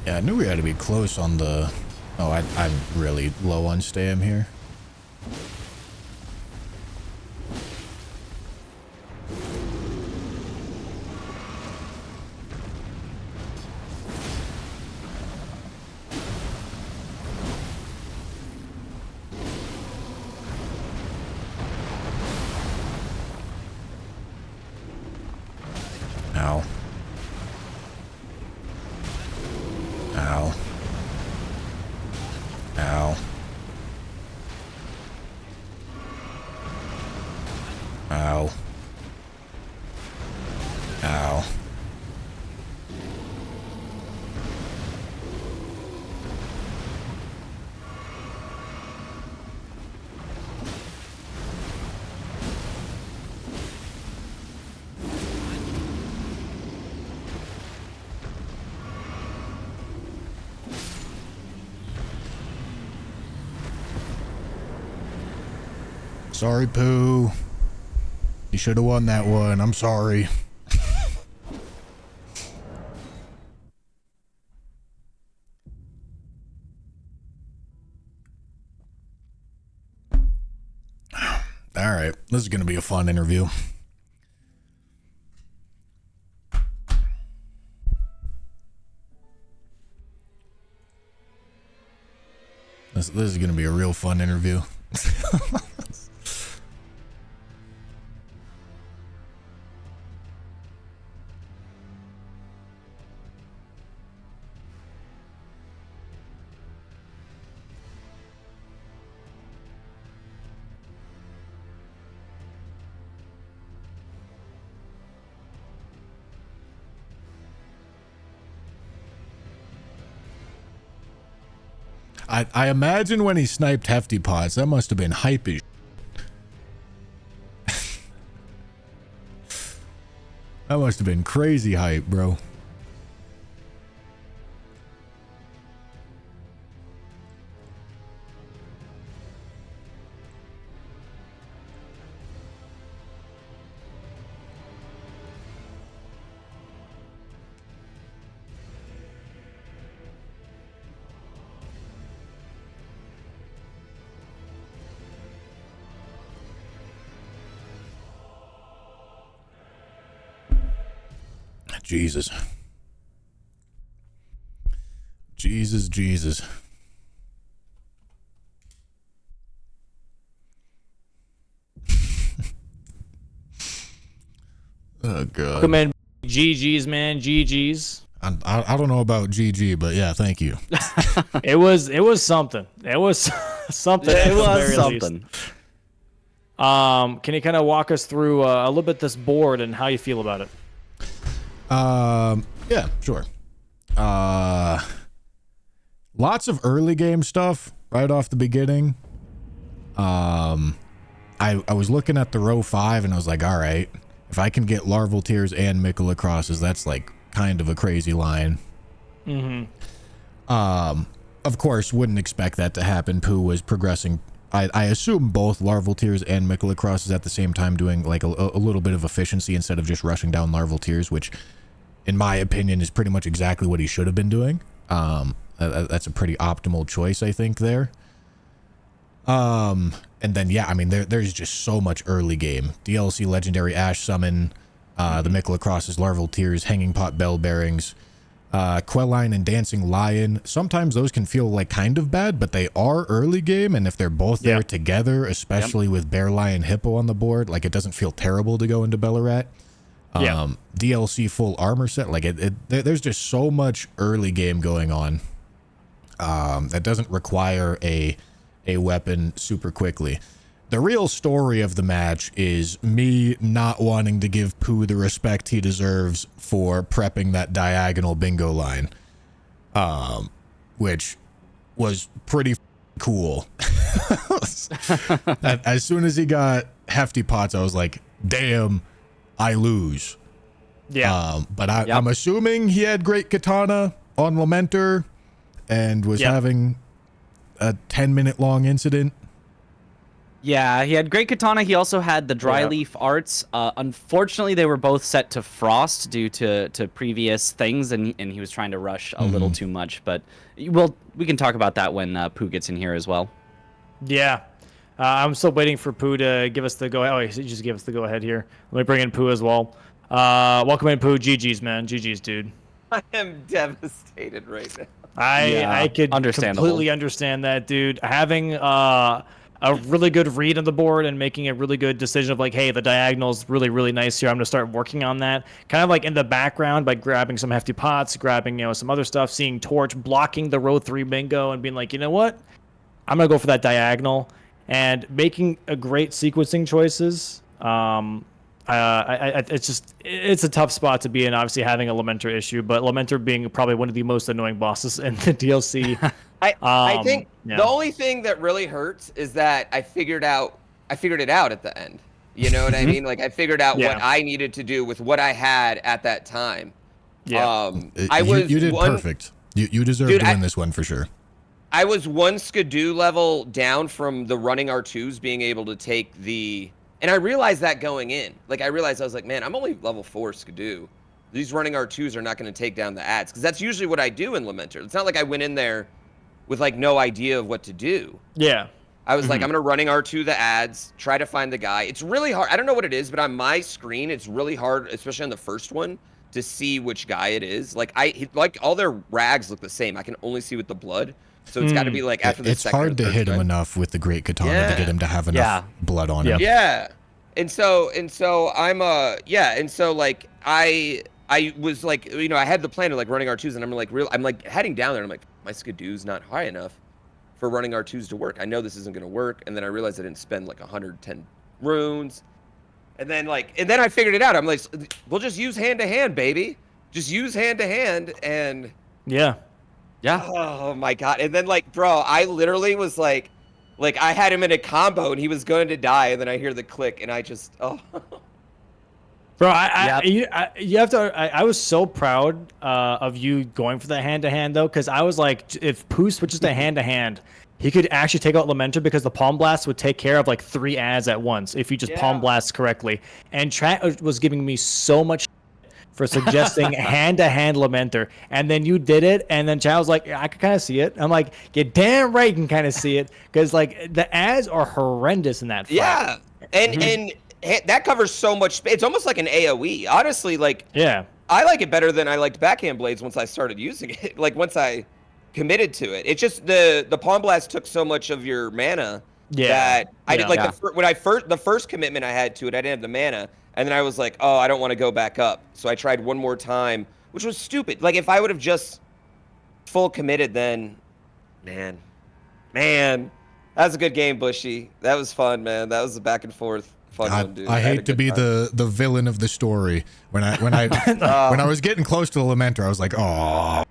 Yeah, I knew we had to be close on the... Oh, I'm really low on stam here. Ow. Ow. Ow. Ow. Ow. Sorry, Pooh. You should have won that one. I'm sorry. All right. This is going to be a fun interview. This is going to be a real fun interview. I imagine when he sniped Hefty Pots, that must have been hype as that must have been crazy hype, bro. Jesus. Jesus. Oh, God. Welcome in. GG's, man. GG's. I don't know about GG, but yeah, thank you. It was something. It was something. It at the was very something. least. Can you kind of walk us through a little bit this board and how you feel about it? Yeah, sure. Lots of early game stuff right off the beginning. I was looking at the row 5 and I was like, all right, if I can get Larval Tears and Mikola Crosses, that's like kind of a crazy line. Of course, wouldn't expect that to happen. Pooh was progressing. I assume both Larval Tears and Mikola Crosses at the same time, doing like a little bit of efficiency instead of just rushing down Larval Tears, which in my opinion is pretty much exactly what he should have been doing. That's a pretty optimal choice, I think, there. And then, yeah, I mean, there's just so much early game. DLC Legendary Ash Summon, the Mikola Crosses, Larval Tears, Hanging Pot Bell Bearings, Quelline and Dancing Lion. Sometimes those can feel like kind of bad, but they are early game, and if they're both there together, especially with Bear, Lion, Hippo on the board, like, it doesn't feel terrible to go into Bellarat. DLC full armor set, like there's just so much early game going on that doesn't require a weapon super quickly. The real story of the match is me not wanting to give Pooh the respect he deserves for prepping that diagonal bingo line, which was pretty cool. As soon as he got hefty pots, I was like, damn, I lose. But I'm assuming he had Great Katana on Lamenter and was having a 10-minute long incident. Yeah, he had Great Katana. He also had the Dry Leaf Arts. Unfortunately, they were both set to Frost due to previous things, and he was trying to rush a little too much. But we can talk about that when Pooh gets in here as well. Yeah. I'm still waiting for Pooh to give us the go. Oh, he just gave us the go ahead here. Let me bring in Pooh as well. Welcome in, Pooh. GG's, man. GG's, dude. I am devastated right now. I could completely understand that, dude. Having a really good read on the board and making a really good decision of like, hey, the diagonal's really, really nice here. I'm going to start working on that. Kind of like in the background by grabbing some hefty pots, grabbing, some other stuff, seeing Torch, blocking the row 3 bingo and being like, you know what? I'm going to go for that diagonal and making a great sequencing choices. It's a tough spot to be in, obviously having a Lamenter issue, but Lamenter being probably one of the most annoying bosses in the DLC. I think the only thing that really hurts is that I figured it out at the end. You know what I mean? Like I figured out what I needed to do with what I had at that time. Yeah. You did perfect. You deserve to win this one for sure. I was one Skidoo level down from the running R2s being able to take the... And I realized that going in. Like, I was like, man, I'm only level 4 Skidoo. These running R2s are not going to take down the ads. Because that's usually what I do in Lamenter. It's not like I went in there with, like, no idea of what to do. Yeah. I was like, I'm going to running R2 the ads, try to find the guy. It's really hard. I don't know what it is, but on my screen, it's really hard, especially on the first one, to see which guy it is. Like, all their rags look the same. I can only see with the blood. So it's got to be like after the second. It's hard to hit him enough with the Great Katana to get him to have enough blood on him. Yeah. And so I'm like I was like, I had the plan of like running R2s, and I'm like heading down there and I'm like, my Skidoo's not high enough for running R2s to work. I know this isn't going to work. And then I realized I didn't spend like 110 runes. And then I figured it out. I'm like, we'll just use hand to hand, baby. Just use hand to hand. And yeah. Oh my God. And then like, bro, I literally was like I had him in a combo and he was going to die. And then I hear the click and I just, Bro, you have to. I was so proud of you going for the hand-to-hand though, because I was like, if Pooh switches to hand-to-hand, he could actually take out Lamenter because the Palm Blast would take care of like 3 ads at once if you just Palm Blast correctly. And chat was giving me so much for suggesting hand-to-hand Lamenter, and then you did it, and then chat was like, I can kind of see it. I'm like, you're damn right, you can kind of see it, because like the ads are horrendous in that fight. Yeah, and that covers so much space. It's almost like an AoE. Honestly, like, I like it better than I liked Backhand Blades once I started using it. Like, once I committed to it. It's just the Palm Blast took so much of your mana that I did, like, the first commitment I had to it, I didn't have the mana, and then I was like, oh, I don't want to go back up. So I tried one more time which was stupid. Like if I would have just full committed, then man, that was a good game, Bushy. That was fun, man. That was a back and forth fun one, dude. I hate to be the villain of the story. When I when I was getting close to the Lamenter, I was like, oh.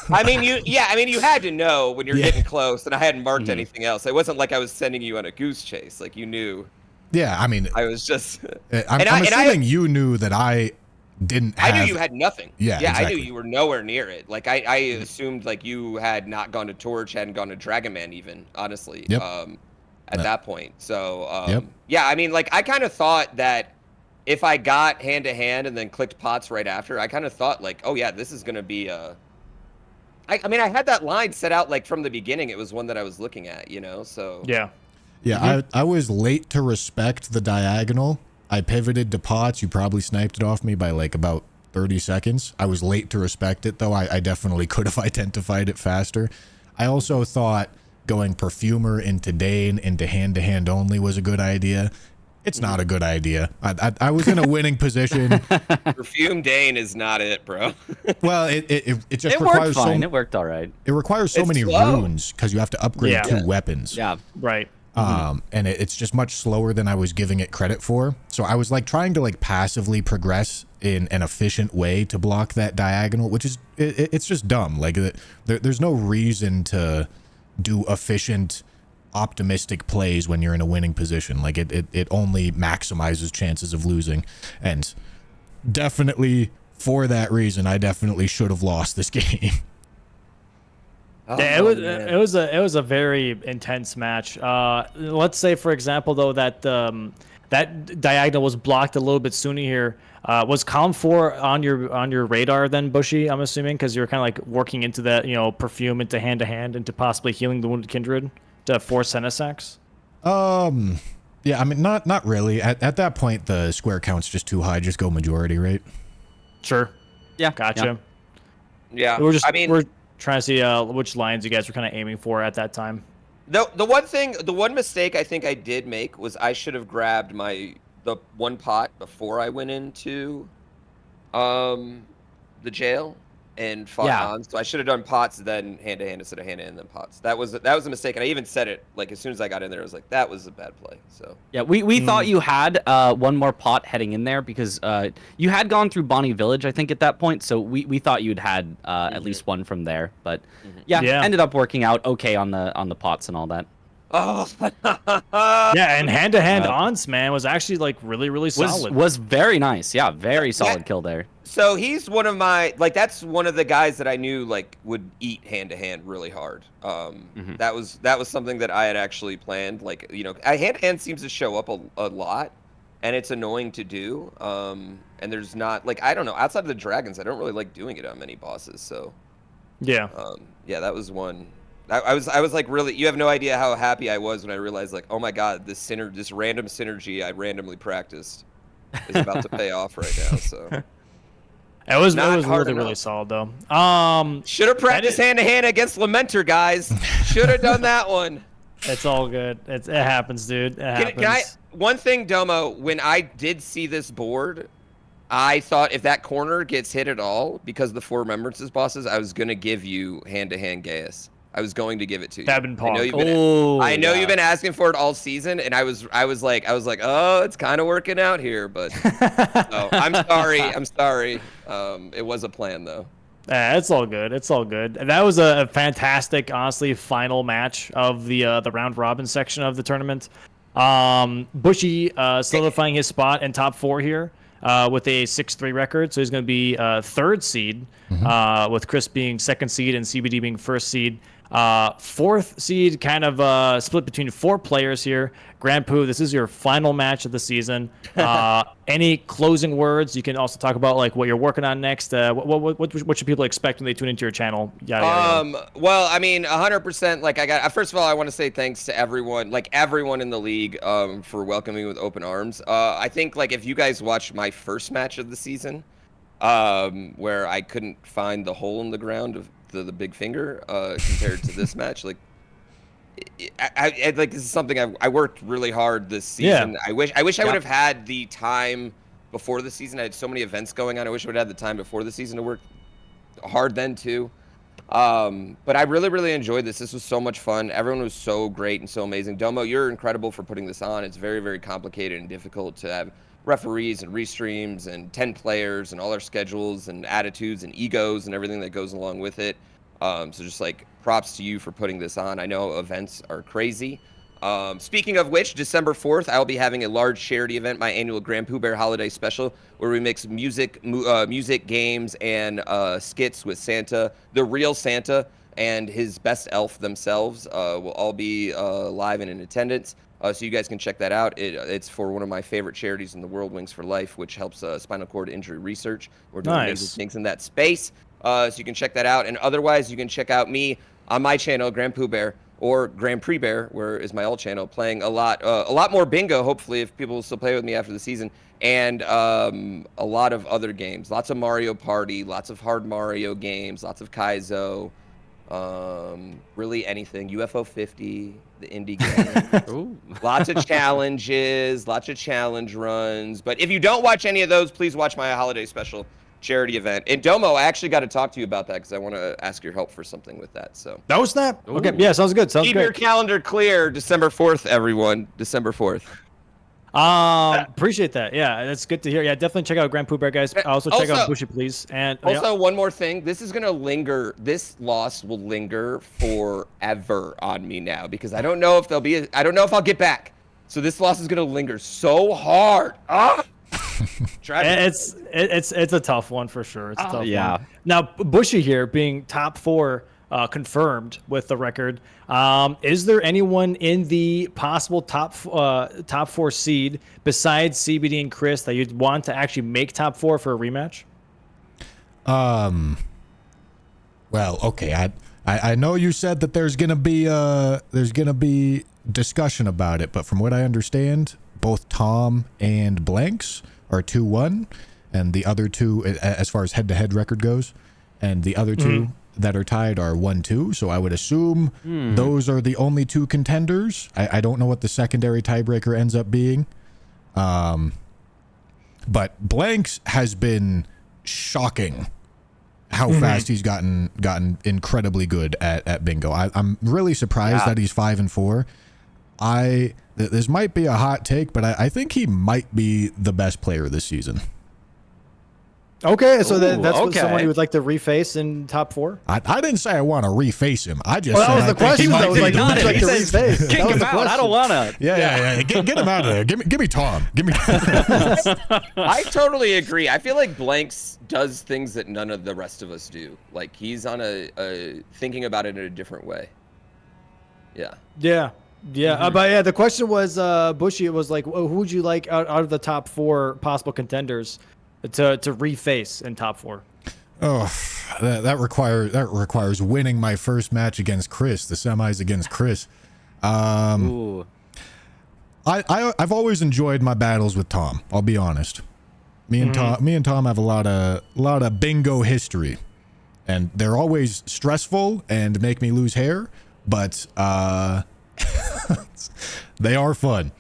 I mean, you had to know when you're getting close, and I hadn't marked anything else. It wasn't like I was sending you on a goose chase. Like you knew. Yeah, I mean, I was just. I'm assuming you knew that I didn't have. I knew you had nothing. Yeah, yeah, exactly. I knew you were nowhere near it. Like I assumed like you had not gone to Torch, hadn't gone to Dragon Man even, honestly. Yep. At that point. So yeah, I mean, like I kind of thought that if I got hand to hand and then clicked pots right after, I kind of thought like, oh yeah, this is gonna be a. I mean, I had that line set out like from the beginning. It was one that I was looking at, you know. So Yeah. Yeah, I was late to respect the diagonal. I pivoted to pots. You probably sniped it off me by like about 30 seconds. I was late to respect it, though. I definitely could have identified it faster. I also thought going perfumer into Dane into hand-to-hand only was a good idea. It's not a good idea. I was in a winning position. Perfume Dane is not it, bro. Well, it just It requires worked fine. It worked all right. it requires so It's many slow. runes because you have to upgrade two weapons. Yeah. Right. And it's just much slower than I was giving it credit for. So I was like trying to like passively progress in an efficient way to block that diagonal, which is it's just dumb. Like there's no reason to do efficient, optimistic plays when you're in a winning position. Like it only maximizes chances of losing, and definitely for that reason, I definitely should have lost this game. Yeah, it was a very intense match. Let's say, for example, though, that that diagonal was blocked a little bit sooner here. Was Calm 4 on your radar then, Bushy? I'm assuming because you were kind of like working into that, perfume into hand to hand into possibly healing the wounded kindred to force Senesacks. Yeah, I mean not really. At that point, the square count's just too high. Just go majority, right? Sure. Yeah. Gotcha. Yeah, We're just I mean, we're trying to see which lines you guys were kind of aiming for at that time. the one mistake I think I did make was I should have grabbed the one pot before I went into the jail and fought on. So I should have done pots then hand to hand instead of hand to hand then pots. That was a mistake, and I even said it like as soon as I got in there. I was like, that was a bad play. So Yeah, we thought you had one more pot heading in there because you had gone through Bonnie Village, I think, at that point. So we thought you'd had at least one from there. But yeah, ended up working out okay on the pots and all that. oh Yeah, and hand to hand ons, man, was actually like really solid. Was very nice. Yeah, very solid kill there. So he's one of my that's one of the guys that I knew like would eat hand to hand really hard. That was something that I had actually planned. Like hand to hand seems to show up a lot, and it's annoying to do. And there's not like I don't know outside of the dragons, I don't really like doing it on many bosses. So Yeah. yeah, that was one. I was like really. You have no idea how happy I was when I realized like oh my god this random synergy I randomly practiced is about to pay off right now. So. It was Not hard really enough. solid though. Should have practiced hand to hand against Lamenter, guys. Should have done that one. It's all good. It happens, dude. It happens. One thing, Domo, when I did see this board, I thought if that corner gets hit at all, because the 4 Remembrances bosses, I was going to give you hand to hand Gaius. I was going to give it to you. That'd been I know you've been asking for it all season, and I was like, oh, it's kind of working out here, but no, I'm sorry. It was a plan though. It's all good. It's all good. That was a fantastic, honestly, final match of the round robin section of the tournament. Bushy solidifying his spot in top 4 here with a 6-3 record, so he's going to be 3rd seed, with Chris being 2nd seed and CBD being 1st seed. 4th seed, kind of split between 4 players here. GrandPoo, this is your final match of the season. Any closing words? You can also talk about like what you're working on next. What should people expect when they tune into your channel? Well, I mean, 100%. Like first of all, I want to say thanks to everyone in the league, for welcoming me with open arms. I think like if you guys watched my first match of the season, where I couldn't find the hole in the ground of the big finger, compared to this match, like I like this is something I worked really hard this season. I wish I would have had the time before the season. I had so many events going on. I wish I would have had the time before the season to work hard then too. But I really, really enjoyed this. This was so much fun. Everyone was so great and so amazing. Domo, you're incredible for putting this on. It's very, very complicated and difficult to have referees and restreams and 10 players and all our schedules and attitudes and egos and everything that goes along with it. So just like props to you for putting this on. I know events are crazy. Speaking of which, December 4th, I'll be having a large charity event, my annual GrandPooBear holiday special, where we mix music, games, and skits with Santa, the real Santa, and his best elf themselves. Will all be live and in attendance, so you guys can check that out. It's for one of my favorite charities in the world, Wings for Life, which helps spinal cord injury research. We're doing amazing things in that space, so you can check that out. And otherwise, you can check out me on my channel, GrandPooBear, or GrandPooBear, where is my old channel, playing a lot more bingo, hopefully, if people will still play with me after the season, and a lot of other games. Lots of Mario Party, lots of hard Mario games, lots of Kaizo, really anything. UFO 50, the indie game. Lots of challenges, lots of challenge runs. But if you don't watch any of those, please watch my holiday special charity event. And Domo, I actually got to talk to you about that because I want to ask your help for something with that. So That was that. Okay, yeah, sounds good. Sounds keep good. your calendar clear. December 4th, everyone. December 4th. Appreciate that. Yeah, that's good to hear. Yeah, definitely check out GrandPooBear, guys. Also check out Bushy, please. And also, one more thing. This is gonna linger. This loss will linger forever on me now because I don't know if I don't know if I'll get back. So this loss is gonna linger so hard. It's a tough one for sure. It's a tough yeah. one. Now, Bushy here being top 4 confirmed with the record. Is there anyone in the possible top 4 seed besides CBD and Chris that you'd want to actually make top 4 for a rematch? Well, okay. I know you said that there's gonna be discussion about it, but from what I understand, both Tom and Blanks are 2-1, and the other two, as far as head-to-head record goes, and the other two that are tied are 1-2. So I would assume those are the only 2 contenders. I don't know what the secondary tiebreaker ends up being. But Blanks has been shocking how fast he's gotten incredibly good at bingo. I'm really surprised that he's 5-4. This might be a hot take, but I think he might be the best player this season. Okay, so that's what someone you would like to reface in top 4? I didn't say I want to reface him. I just that said was the question. I think he might be Like to reface. Kick him out. I don't want to. Yeah. Get him out of there. Give me Tom. Give me. I totally agree. I feel like Blanks does things that none of the rest of us do. Like he's on a thinking about it in a different way. Yeah. Yeah. But yeah, the question was, Bushy, it was like, who would you like out of the top 4 possible contenders to reface in top 4? Oh, that requires winning my first match against Chris, the semis against Chris. I've always enjoyed my battles with Tom. I'll be honest. Me and Tom have a lot of bingo history, and they're always stressful and make me lose hair, but they are fun.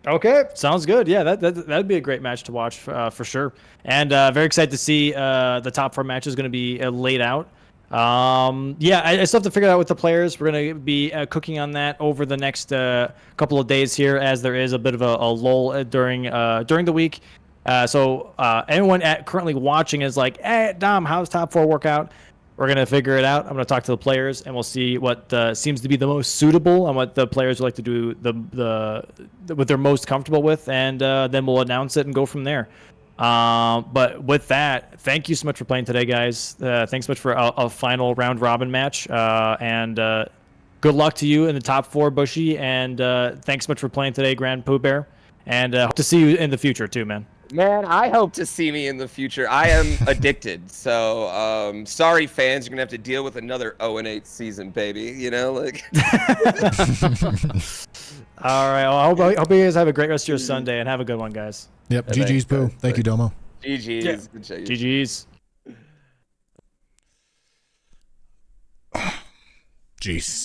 Okay, sounds good. Yeah, that'd be a great match to watch for sure. And very excited to see the top 4 matches going to be laid out. Yeah, I still have to figure it out with the players. We're going to be cooking on that over the next couple of days here, as there is a bit of a lull during the week. So anyone currently watching is like, hey, Dom, how's top 4 work out? We're going to figure it out. I'm going to talk to the players, and we'll see what seems to be the most suitable and what the players would like to do, what they're most comfortable with, and then we'll announce it and go from there. But with that, thank you so much for playing today, guys. Thanks so much for a final round robin match, and good luck to you in the top 4, Bushy, and thanks so much for playing today, GrandPooBear, and hope to see you in the future too, man. Man, I hope to see me in the future. I am addicted. So, sorry, fans. You're going to have to deal with another 0-8 season, baby. You know, like. All right. Well, I hope you guys have a great rest of your Sunday, and have a good one, guys. Yep. GG's, Pooh. Thank you, Domo. GG's. Yeah. GG's. Jeez.